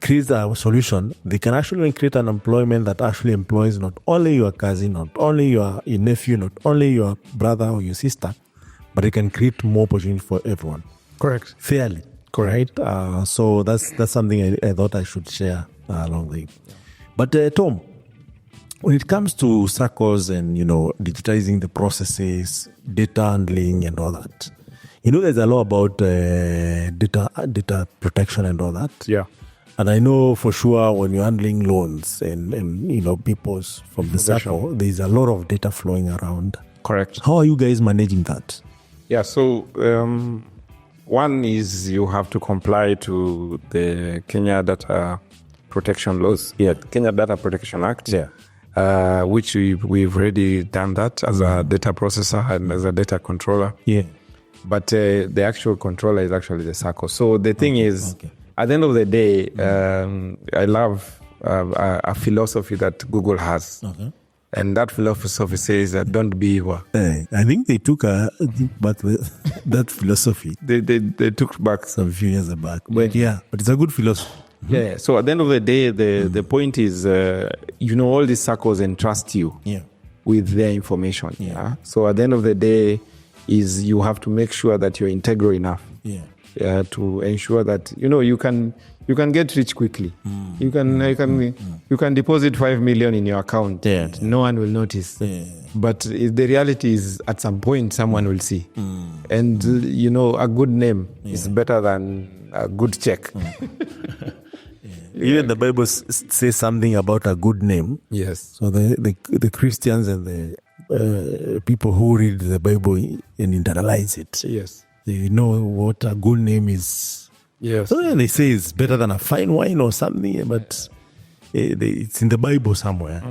create a solution, they can actually create an employment that actually employs not only your cousin, not only your nephew, not only your brother or your sister, but they can create more opportunity for everyone. Correct. Fairly. Correct. So that's something I thought I should share along the way. But Tom, when it comes to SACCOs and, digitizing the processes, data handling and all that, there's a lot about data protection and all that. Yeah. And I know for sure when you're handling loans and people's from the SACCO, there's a lot of data flowing around. Correct. How are you guys managing that? Yeah, so one is you have to comply to the Kenya Data Protection laws. Yeah, Kenya Data Protection Act. Yeah. Which we've already done that as a data processor and as a data controller. Yeah. But the actual controller is actually the SACCO. So the thing is, at the end of the day, I love a philosophy that Google has. Okay. And that philosophy says that don't be evil. I think they took back that philosophy. They took back some few years back. But but it's a good philosophy. Yeah. So at the end of the day, the point is, all these SACCOs entrust you with their information. Yeah. So at the end of the day, is you have to make sure that you're integral enough. To ensure that you can get rich quickly. You can deposit 5 million in your account. No one will notice. But the reality is, at some point, someone will see. And a good name is better than a good check. Even the Bible says something about a good name. Yes. So the Christians and the people who read the Bible and internalize it. Yes. They know what a good name is. Yes. So they say it's better than a fine wine or something, but it's in the Bible somewhere.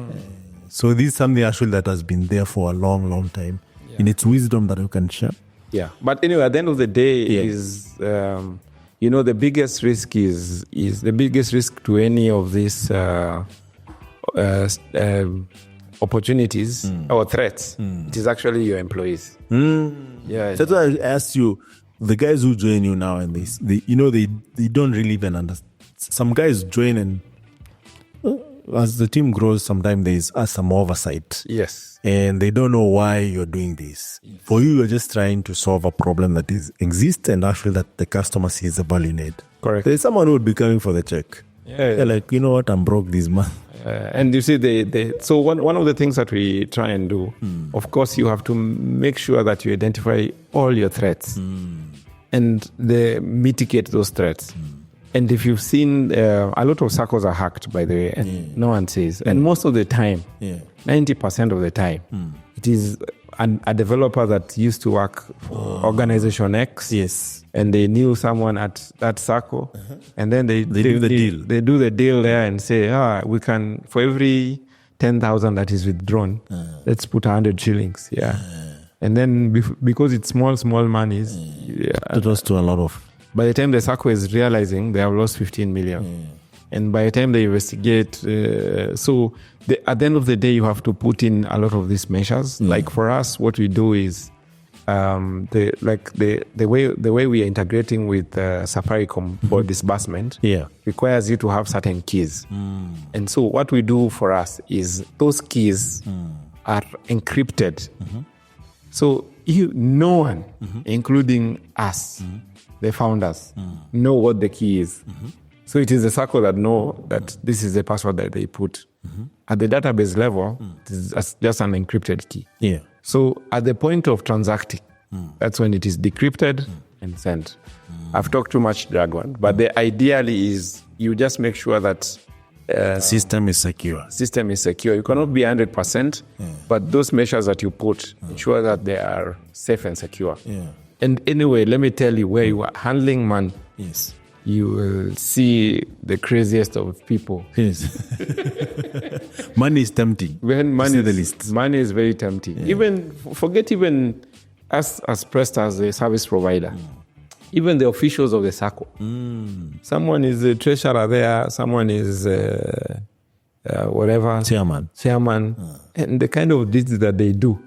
So this is something actually that has been there for a long, long time. In its wisdom that you can share. Yeah. But anyway, at the end of the day, is the biggest risk is the biggest risk to any of these opportunities or threats. It is actually your employees. Yeah, that's why I asked you, the guys who join you now and they don't really even understand. Some guys join and as the team grows, sometimes there's some oversight. Yes. And they don't know why you're doing this. For you, you're just trying to solve a problem that exists and actually that the customer sees the value in it. Correct. There's someone who would be coming for the check. They're like, you know what, I'm broke this month. And you see, so one of the things that we try and do, of course, you have to make sure that you identify all your threats and mitigate those threats. And if you've seen, a lot of SACCOs are hacked, by the way, and no one says. And most of the time, 90% of the time, it is a developer that used to work for Organization X. Yes. And they knew someone at that SACCO. And then they do the deal. They do the deal there and say, we can, for every 10,000 that is withdrawn, let's put 100 shillings. Yeah. And then because it's small monies. It was to a lot of. By the time the SACCO is realizing they have lost 15 million. And by the time they investigate, at the end of the day, you have to put in a lot of these measures. Like for us, what we do is the way we are integrating with Safaricom for disbursement requires you to have certain keys. And so what we do for us is those keys are encrypted. So no one, including us, the founders, know what the key is. So it is the SACCO that know that this is the password that they put. At the database level, it is just an encrypted key. So at the point of transacting, that's when it is decrypted and sent. I've talked too much jargon, but the ideally is you just make sure that system is secure. System is secure. You cannot be 100%, but those measures that you put ensure that they are safe and secure. And anyway, let me tell you, where you are handling money, you will see the craziest of people. Money is tempting. When money is very tempting. Even forget us as pressed as a service provider. Even the officials of the SACCO. Someone is a treasurer there. Someone is whatever chairman. And the kind of deeds that they do,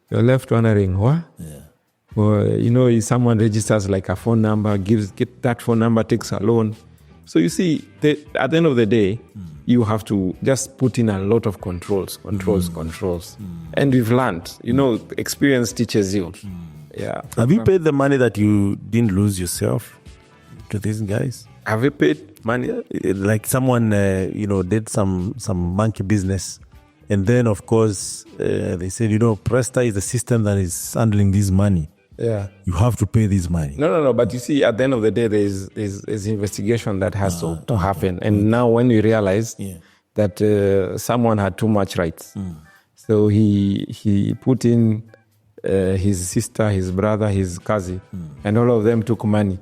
you're left wondering what. Or, if someone registers like a phone number, get that phone number, takes a loan. So you see, at the end of the day, you have to just put in a lot of controls. And we've learned, experience teaches you. Yeah. Have you paid the money that you didn't lose yourself to these guys? Have you paid money? Like someone, did some monkey business. And then, of course, they said, Presta is the system that is handling this money. Yeah. You have to pay this money. No. But you see, at the end of the day, there's investigation that has to happen. And now when we realize that someone had too much rights, so he put in his sister, his brother, his cousin, and all of them took money.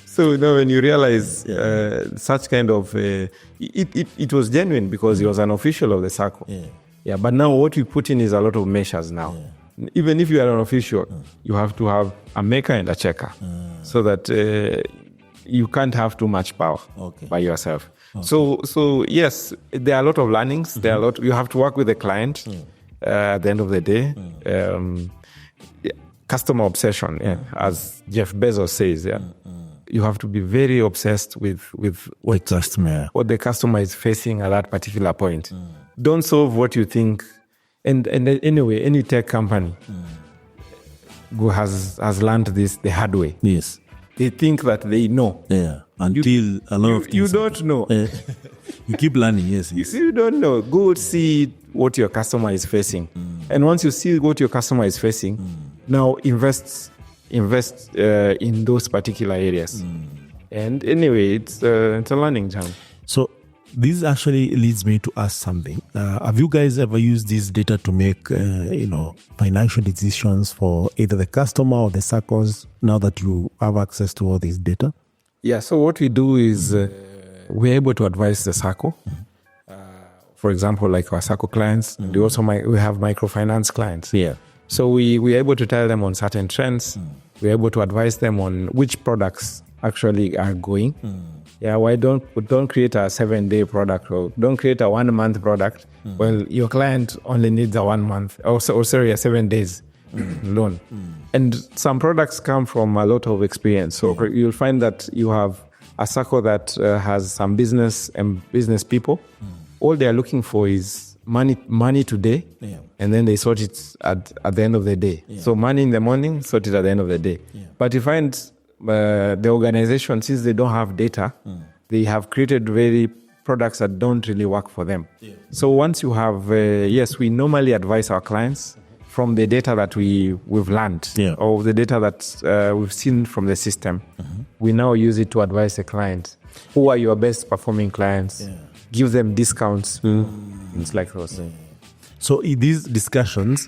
So when you realize such kind of, it was genuine because he was an official of the circle. Yeah. But now what we put in is a lot of measures now. Even if you are an official, you have to have a maker and a checker, so that you can't have too much power by yourself. Okay. So yes, there are a lot of learnings. There are a lot. You have to work with the client. At the end of the day, customer obsession, as Jeff Bezos says, you have to be very obsessed with what the customer is facing at that particular point. Don't solve what you think. And anyway, any tech company who has learned this the hard way. Yes. They think that they know. Yeah. Until a lot of things. You don't know. You keep learning, yes. You don't know. Go see what your customer is facing. And once you see what your customer is facing, now invest in those particular areas. And anyway, it's a learning journey. So this actually leads me to ask something. Have you guys ever used this data to make, financial decisions for either the customer or the circles now that you have access to all this data? Yeah, so what we do is we're able to advise the circle. For example, like our circle clients, we also we have microfinance clients. Yeah. So we're able to tell them on certain trends. We're able to advise them on which products actually are going. Yeah, why don't create a 7-day product or don't create a 1-month product? Well, your client only needs a 1 month, a 7 days loan. And some products come from a lot of experience. So you'll find that you have a circle that has some business and business people. All they are looking for is money today, and then they sort it at the end of the day. So money in the morning, sort it at the end of the day. But you find the organization, since they don't have data, they have created very products that don't really work for them. So once you have, we normally advise our clients from the data that we've learned or the data that we've seen from the system. We now use it to advise the client. Who are your best performing clients? Give them discounts. Things like those. So in these discussions,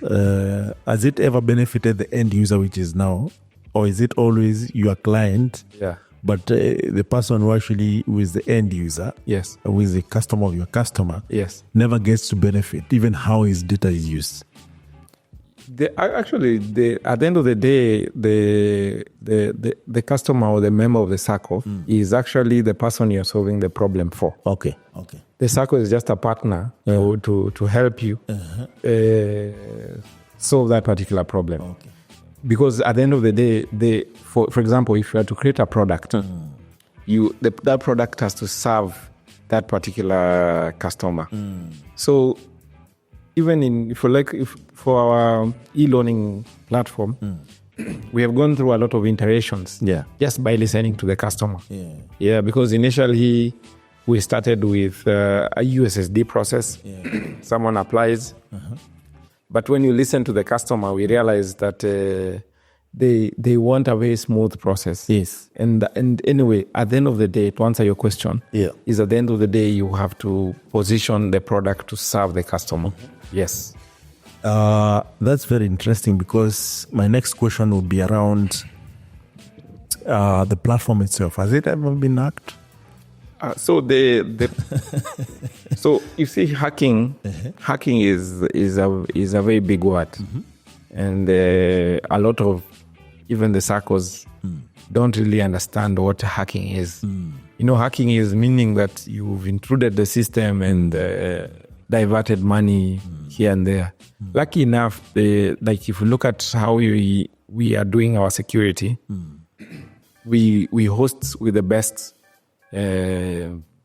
has it ever benefited the end user, which is now, or is it always your client? But the person who actually who is the end user, who is the customer of your customer, never gets to benefit, even how his data is used. At the end of the day, the customer or the member of the circle is actually the person you're solving the problem for. Okay. The circle is just a partner to help you solve that particular problem. Because at the end of the day, for example, if you are to create a product, that product has to serve that particular customer. So even if for our e-learning platform, we have gone through a lot of iterations just by listening to the customer. Because initially we started with a USSD process. Someone applies. But when you listen to the customer, we realize that they want a very smooth process. And anyway, at the end of the day, to answer your question, is at the end of the day, you have to position the product to serve the customer. Yes. That's very interesting, because my next question would be around the platform itself. Has it ever been hacked? So so you see, hacking is a very big word, and a lot of even the circles don't really understand what hacking is. Hacking is meaning that you've intruded the system and diverted money here and there. Lucky enough, if you look at how we are doing our security, we host with the best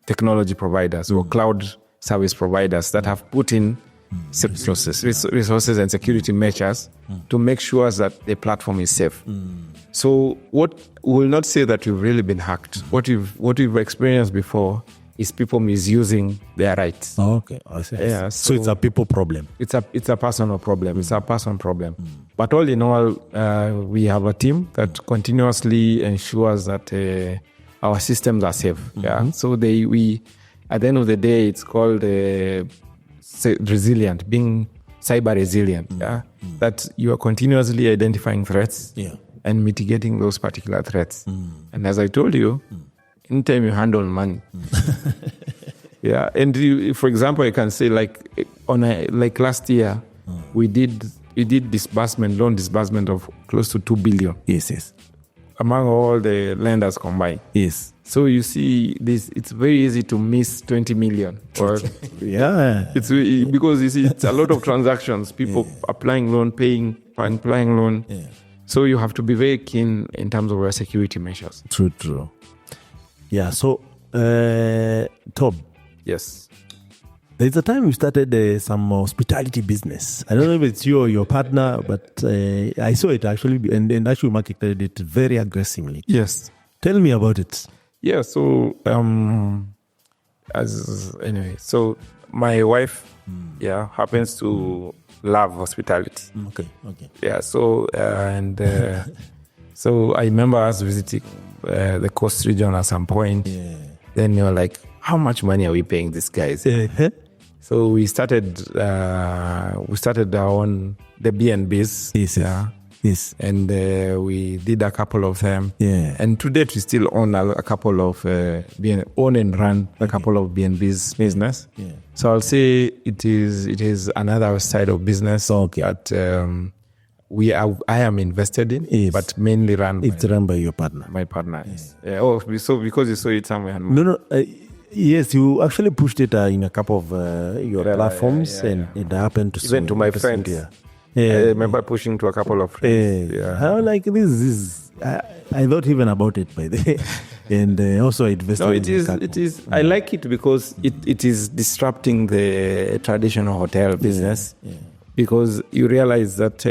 technology providers or cloud service providers that have put in resources and security measures to make sure that the platform is safe. So what we will not say that we've really been hacked. What we've experienced before is people misusing their rights. Oh, okay, I see. Yeah, so it's a people problem. It's a personal problem. It's a personal problem. But all in all, we have a team that continuously ensures that our systems are safe. Yeah. So we at the end of the day, it's called resilient, being cyber resilient. Yeah. That you are continuously identifying threats. Yeah. And mitigating those particular threats. And as I told you, anytime you handle money, yeah. And for example, I can say like last year, we did loan disbursement of close to 2 billion. Yes. Among all the lenders combined. Yes. So you see, it's very easy to miss 20 million. Or yeah. It's because you see, it's a lot of transactions. People applying loan, paying, applying loan. Yeah. So you have to be very keen in terms of our security measures. True. Yeah. So, Tom. Yes. There's a time you started some hospitality business. I don't know if it's you or your partner, but I saw it actually, and actually marketed it very aggressively. Yes. Tell me about it. Yeah. So, so my wife, happens to love hospitality. Okay. Yeah. So so I remember us visiting the coast region at some point. Yeah. Then you're like, how much money are we paying these guys? So we started our own the B&Bs. Yes. Yeah. Yes. And we did a couple of them. Yeah. And to date, we still own a couple of own and run a couple of B&Bs business. Yeah. So I'll say it is another side of business that I am invested in, yes. but mainly run by your partner. My partner. Yes. Yeah. Oh, so because you saw it somewhere. No. Yes, you actually pushed it in a couple of your platforms, and it happened to even to my friends. Yeah. I remember pushing to a couple of friends. How like this? I thought even about it by the way, and also I invested. No, it is. I like it because it is disrupting the traditional hotel business. Yeah. Because you realize that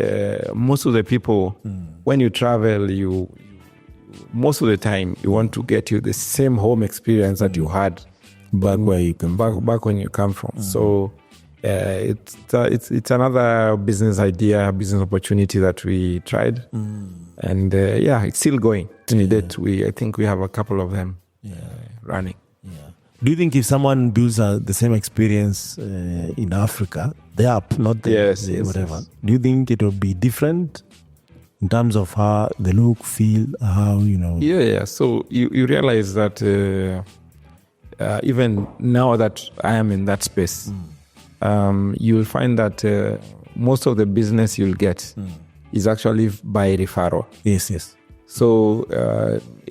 most of the people, when you travel, most of the time you want to get you the same home experience that you had back where you come back when you come from. So it's another business idea, business opportunity that we tried, and it's still going. I think we have a couple of them running. Yeah. Do you think if someone builds the same experience in Africa, the app, not the whatever, yes. Do you think it will be different in terms of how the look, feel, how, Yeah. So you realize that even now that I am in that space, you'll find that most of the business you'll get is actually by referral. Yes. So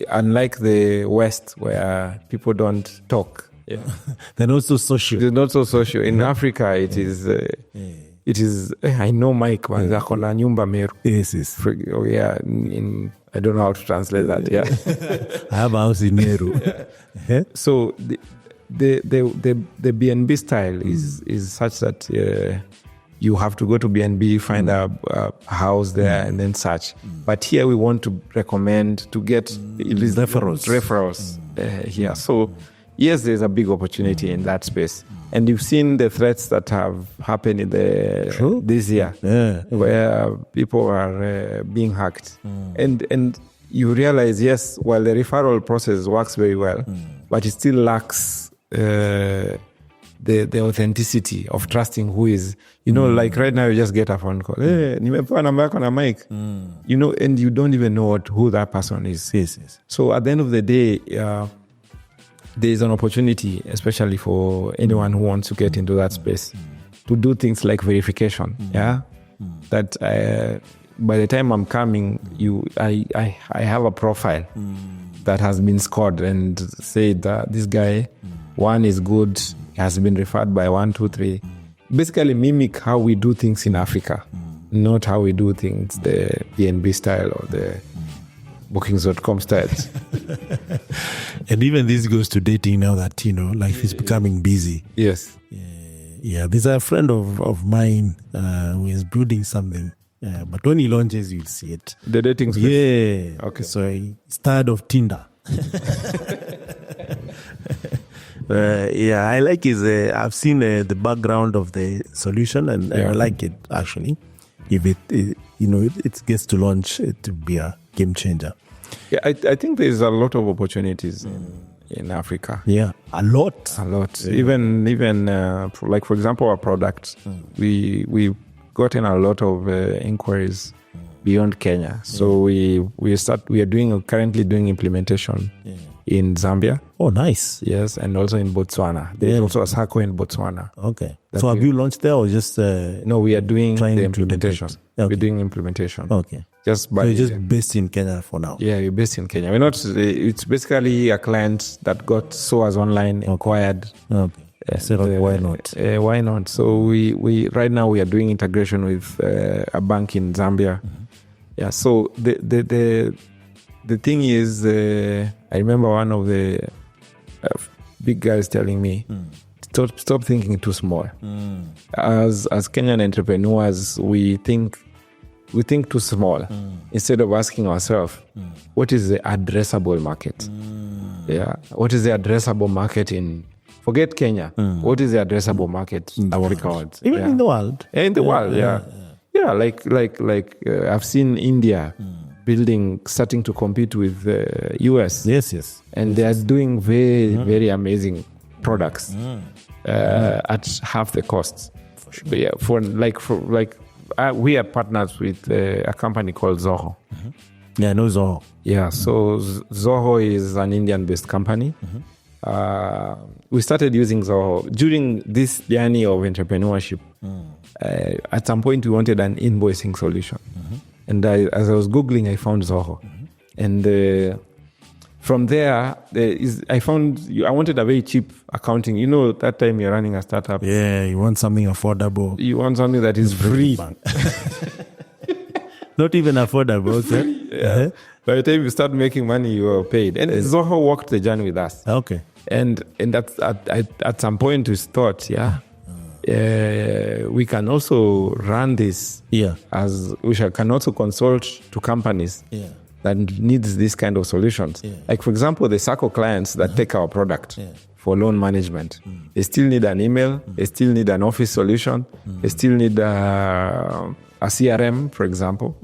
unlike the West where people don't talk, they're not so social. In Africa, it is. It is. I know Mike Wanzakona Nyumba Meru. Yes. I don't know how to translate that. Yeah, I have a house in Meru. So the B&B style is such that you have to go to B&B, find a house there, and then search. But here we want to recommend to get referrals here. So yes, there's a big opportunity in that space. And you've seen the threats that have happened in this year, where people are being hacked. And you realize, yes, while the referral process works very well, but it still lacks the authenticity of trusting who is, like right now you just get a phone call. Hey, nimepewa namba yako na Mike. And you don't even know who that person is. Yes. So at the end of the day, there is an opportunity, especially for anyone who wants to get into that space, to do things like verification. That by the time I'm coming, I have a profile that has been scored and said that this guy, one is good, has been referred by 1, 2, 3. Basically mimic how we do things in Africa, not how we do things the B&B style or bookings.com styles. And even this goes to dating now that, life is becoming busy. Yes. Yeah, there's a friend of mine who is building something. But when he launches, you'll see it. The dating space? Yeah. Okay. So he's tired of Tinder. I like his. I've seen the background of the solution, and I like it actually. If it gets to launch, it will be a game changer. Yeah, I think there's a lot of opportunities in Africa. Yeah, a lot. Yeah. Even like for example, our products, we've gotten a lot of inquiries beyond Kenya. So we are currently doing implementation in Zambia. Oh, nice. Yes, and also in Botswana. There's also a circle in Botswana. Okay. So have you launched there or just... no, we are doing the implementation. Okay. We're doing implementation. Okay. So you're just based in Kenya for now? Yeah, we're based in Kenya. We're not... It's basically a client that got SOAS online acquired. Okay. So why not? Why not? So we right now we are doing integration with a bank in Zambia. Mm-hmm. Yeah. So the thing is, I remember one of the big guys telling me, stop thinking too small. As Kenyan entrepreneurs, we think too small instead of asking ourselves, what is the addressable market? Yeah. What is the addressable market in? Forget Kenya. What is the addressable market in Africa? Even in the world. In the world, yeah. Yeah, like I've seen India starting to compete with the US. Yes. And they are doing very, very amazing products at half the costs. For sure. But yeah, we are partners with a company called Zoho. Yeah, I know Zoho. Yeah, so Zoho is an Indian-based company. We started using Zoho during this journey of entrepreneurship. At some point, we wanted an invoicing solution. And as I was Googling, I found Zoho. And from there, I wanted a very cheap accounting. You know, that time you're running a startup. Yeah, you want something affordable. You want something that is free. Not even affordable, sir. Yeah. By the time you start making money, you are paid. And Zoho walked the journey with us. Okay. And at some point, we thought, we can also run this as can also consult to companies that needs this kind of solutions. Like, for example, the SACCO clients that take our product for loan management, they still need an email, they still need an office solution, they still need a CRM, for example.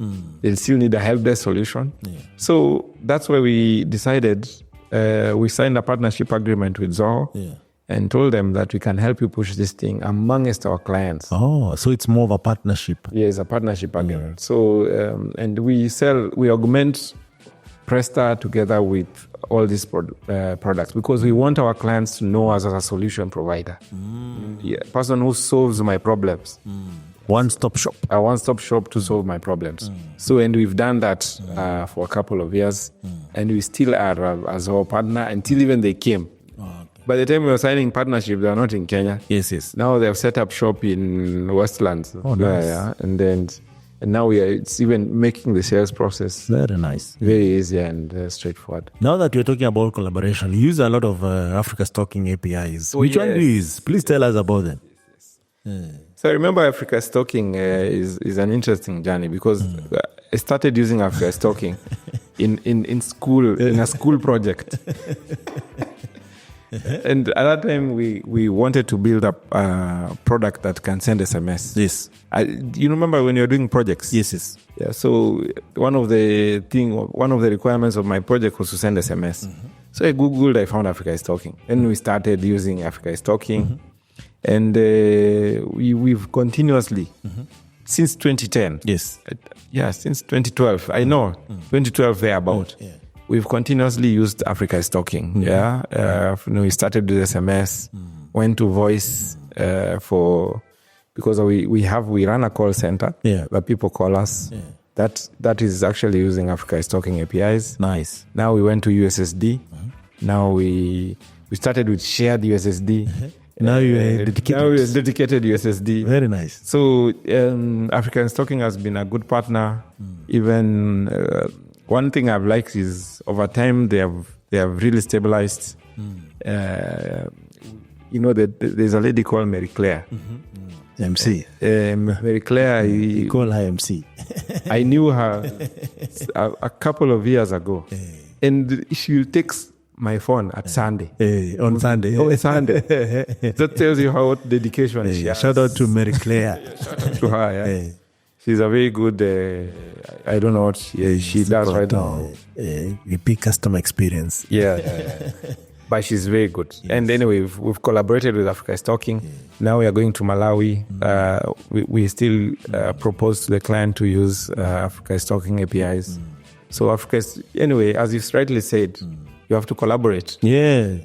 They still need a help desk solution. So that's why we decided, we signed a partnership agreement with Zoho and told them that we can help you push this thing amongst our clients. Oh, so it's more of a partnership. Yeah, it's a partnership agreement. So, and we augment Presta together with all these products because we want our clients to know us as a solution provider. Yeah, person who solves my problems. One-stop shop. A one-stop shop to solve my problems. So, and we've done that for a couple of years, and we still are as our partner until even they came. By the time we were signing partnership, they are not in Kenya. Yes. Now they have set up shop in Westlands. Oh, nice. Yeah. And now it's even making the sales process very nice, very easy and straightforward. Now that we're talking about collaboration, you use a lot of Africa Stocking APIs. Which one do you use? Please tell us about them. So I remember Africa Stocking is an interesting journey because I started using Africa Stocking in school, in a school project. And at that time, we wanted to build up a product that can send SMS. Yes. You remember when you were doing projects? Yes. Yeah. So one of the requirements of my project was to send SMS. So I Googled, I found Africa Stocking. And we started using Africa Stocking. And we've continuously, since 2010. Yes. Since 2012. I know, 2012 thereabout. We've continuously used Africa Stocking. We started with SMS, went to voice because we run a call center where people call us. That is actually using Africa Stocking APIs. Nice. Now we went to USSD. Now we started with shared USSD. Now you're dedicated USSD. Very nice. So African Stocking has been a good partner. Even one thing I've liked is over time they have really stabilized. You know that there's a lady called Mary Claire. MC. Mary Claire. You call her MC. I knew her a couple of years ago, and she takes my phone at Sunday. On Sunday. Oh, Sunday. That tells you how dedication she has. Shout out to Mary Claire. Shout out to her. Yeah. She's a very good. I don't know what she does right now. Repeat customer experience. Yeah. But she's very good. Yes. And anyway, we've collaborated with Africa is Talking. Now we are going to Malawi. We still propose to the client to use Africa is Talking APIs. So Africa is, anyway, as you've rightly said, you have to collaborate. Yeah.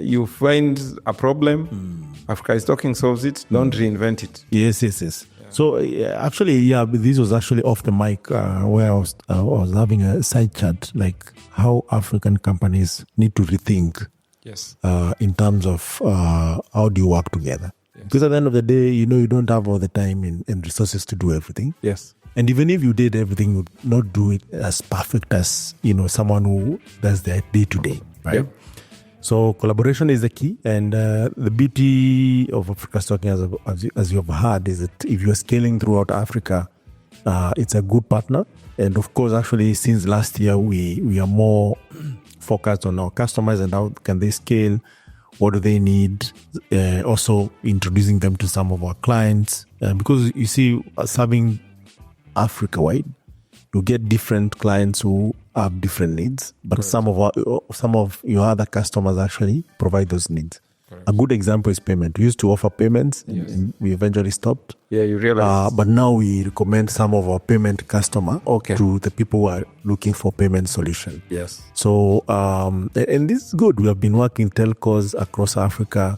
You find a problem, Africa is Talking solves it, don't reinvent it. Yes. Yeah. So actually, this was actually off the mic where I was having a side chat, like how African companies need to rethink in terms of how do you work together. Yes. Because at the end of the day, you don't have all the time and resources to do everything. Yes. And even if you did everything, you would not do it as perfect as, someone who does their day-to-day, right? Yep. So collaboration is the key, and the beauty of Africa Talking, as you have heard, is that if you are scaling throughout Africa, it's a good partner. And of course, actually, since last year, we are more focused on our customers and how can they scale, what do they need, also introducing them to some of our clients. Because you see, serving Africa-wide, you get different clients who have different needs, but correct. some of your other customers actually provide those needs. Correct. A good example is payment. We used to offer payments, and we eventually stopped. Yeah, you realize. But now we recommend some of our payment customer to the people who are looking for payment solution. Yes. So, and this is good. We have been working telcos across Africa,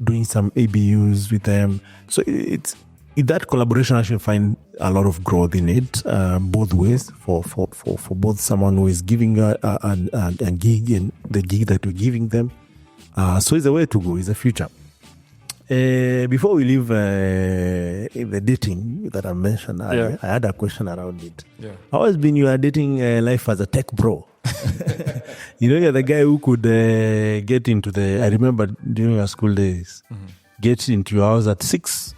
doing some ABUs with them. So it's that collaboration actually find a lot of growth in it, both ways for both someone who is giving a gig and the gig that we're giving them. So it's a way to go. It's a future. Before we leave the dating that I mentioned earlier, I had a question around it. Yeah. How has been your dating life as a tech bro? You're the guy who could get into I remember during our school days, get into your house at 6.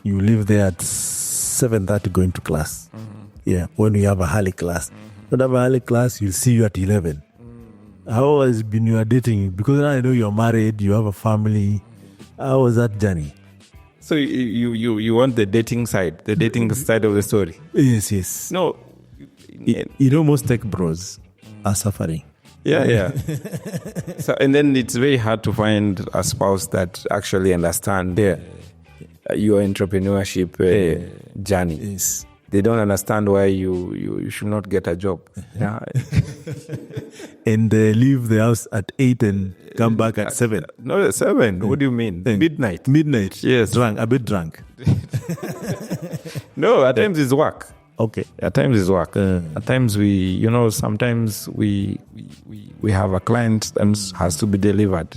You live there at 7:30 going to class. Yeah, when you have a early class. Don't have a early class, you'll see you at 11. How has been your dating? Because now I know you're married, you have a family. How was that journey? So you want the dating side, the dating side of the story? Yes. No. Most tech bros are suffering. Yeah. So, and then it's very hard to find a spouse that actually understands your entrepreneurship journey. Yes. They don't understand why you should not get a job. Yeah. And leave the house at 8 and come back at 7. No, 7. What do you mean? Midnight. Yes. A bit drunk. No, at times it's work. Okay. At times it's work. At times sometimes we have a client that has to be delivered.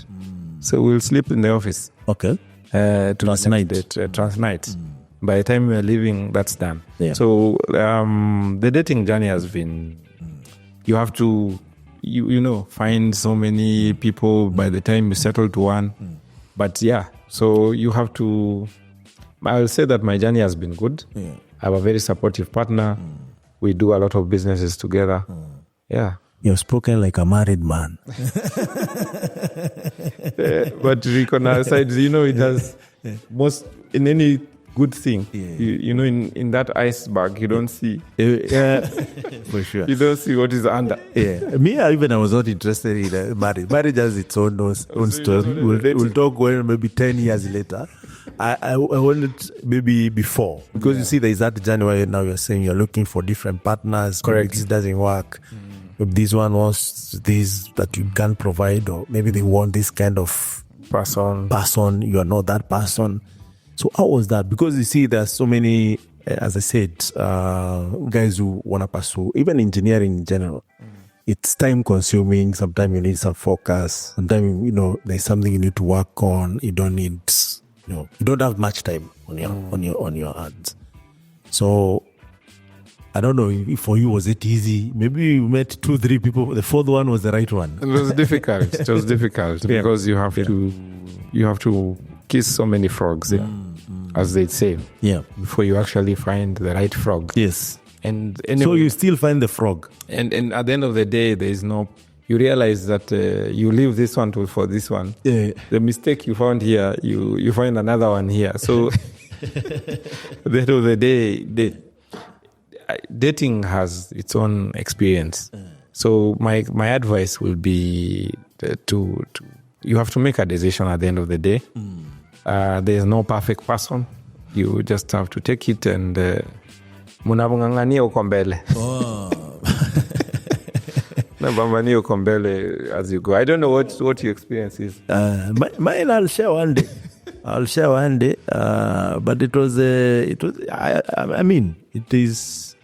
So we'll sleep in the office. Okay. Transnight. By the time we're leaving, that's done. Yeah. So the dating journey has been, you have to, find so many people by the time you settle to one. But so you have to, I will say that my journey has been good. Yeah. I have a very supportive partner. We do a lot of businesses together. Yeah. You've spoken like a married man. But recognize, it has most, in any good thing, in that iceberg, you don't see. For sure. You don't see what is under. Yeah. Me, I was not interested in marriage. Marriage has its own story. We'll talk maybe 10 years later. I wanted maybe before. Because you see, there is that journey where now you're saying you're looking for different partners. Correct. This doesn't work. If this one wants this that you can't provide, or maybe they want this kind of person, you are not that person. So how was that? Because you see, there's so many, as I said, guys who want to pursue, even engineering in general. It's time consuming. Sometimes you need some focus. Sometimes, there's something you need to work on. You don't need, you don't have much time on your hands. So I don't know if for you was it easy. Maybe you met 2-3 people. The fourth one was the right one. It was difficult. It was difficult because you have to kiss so many frogs, as they say, before you actually find the right frog. Yes. And anyway, so you still find the frog. And at the end of the day, there is no. You realize that you leave this one for this one. Yeah. The mistake you found here, you find another one here. So at the end of the day, dating has its own experience. So my advice will be to you have to make a decision at the end of the day. There's no perfect person. You just have to take it and munabungangania uko mbele. As you go. I don't know what your experience is. Mine I'll share one day. But it was I mean, it is,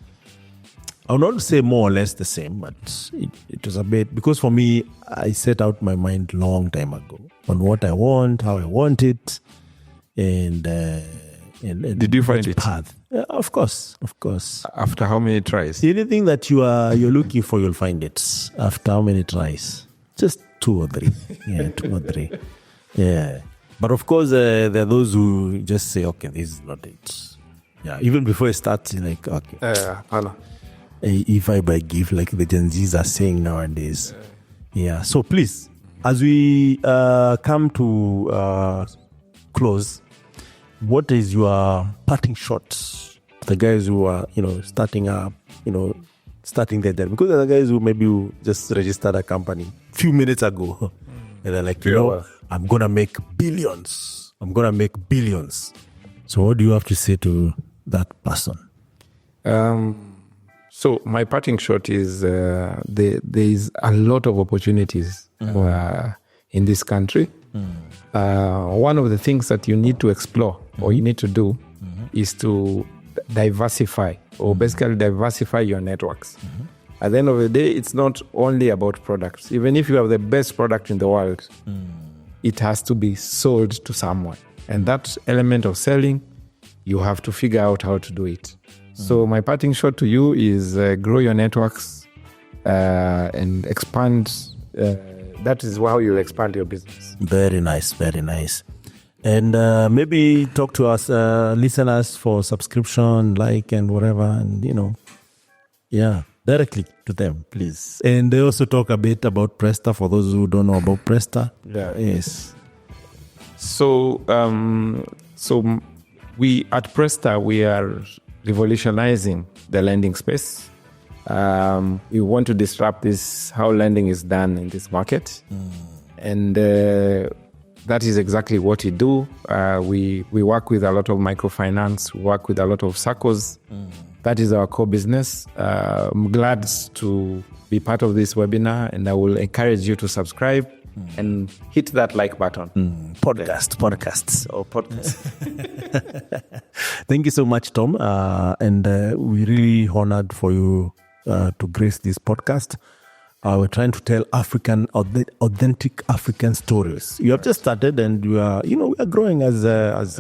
I'll not say more or less the same, but it was a bit, because for me, I set out my mind long time ago on what I want, how I want it, and did you find it? Path. Yeah, of course. After how many tries? Anything that you're looking for, you'll find it. After how many tries? Just 2 or 3. Yeah, 2 or 3. Yeah. But of course, there are those who just say, okay, this is not it. Yeah, even before it starts, you're like, okay. If I buy gift, like the Gen Zs are saying nowadays. Yeah. So please, as we come to close, what is your parting shot? The guys who are, starting up, starting their journey. Because there are guys who maybe just registered a company a few minutes ago. And they're like, I'm going to make billions. So what do you have to say to that person? So my parting shot is there is a lot of opportunities in this country. One of the things that you need to explore or you need to do is to diversify or basically diversify your networks. At the end of the day, it's not only about products. Even if you have the best product in the world, it has to be sold to someone. And that element of selling, you have to figure out how to do it. So my parting shot to you is grow your networks and expand. That is how you'll expand your business. Very nice. And maybe talk to us listeners for subscription, like, and whatever. And, directly to them, please. And they also talk a bit about Presta for those who don't know about Presta. Yeah. Yes. So we at Presta, we are revolutionizing the lending space. We want to disrupt how lending is done in this market. And that is exactly what we do. We work with a lot of microfinance, we work with a lot of SACCOs. That is our core business. I'm glad to be part of this webinar, and I will encourage you to subscribe and hit that like button. Podcasts. Thank you so much, Tom. And we're really honored for you to grace this podcast. We're trying to tell authentic African stories. You have just started, and we are growing as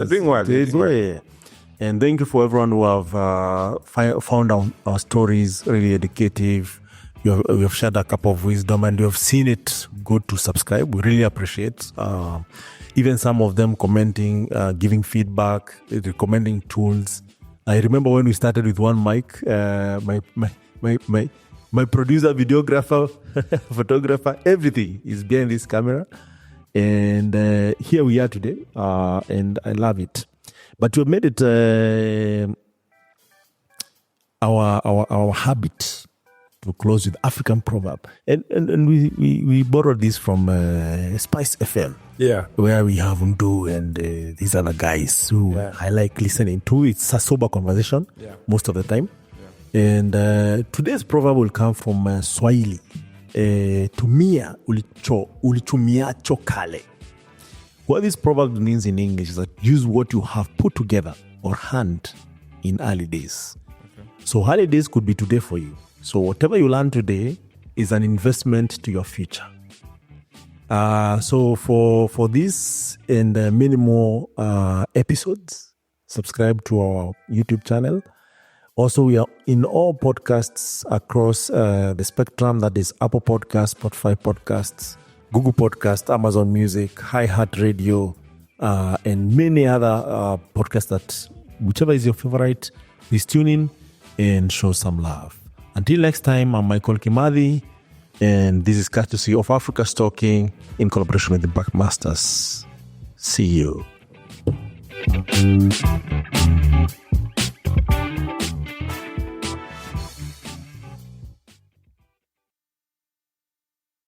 doing well. And thank you for everyone who have found our stories really educative. We have shared a cup of wisdom, and you have seen it. Good to subscribe. We really appreciate. Even some of them commenting, giving feedback, recommending tools. I remember when we started with one mic, my producer, videographer, photographer, everything is behind this camera. And here we are today, and I love it. But we have made it our habit to close with African proverb. And we borrowed this from Spice FM. Yeah. Where we have Ndu and these other guys who I like listening to. It's a sober conversation most of the time. Yeah. And today's proverb will come from Swahili. Tumia ulichumiacho kale. What this proverb means in English is that use what you have put together or hand in early days. Okay. So early days could be today for you. So whatever you learn today is an investment to your future. So for this and many more episodes, subscribe to our YouTube channel. Also, we are in all podcasts across the spectrum. That is Apple Podcasts, Spotify Podcasts, Google Podcasts, Amazon Music, iHeartRadio, and many other podcasts that, whichever is your favorite, please tune in and show some love. Until next time, I'm Michael Kimathi, and this is courtesy of Africa Talking in collaboration with the Backmasters. See you.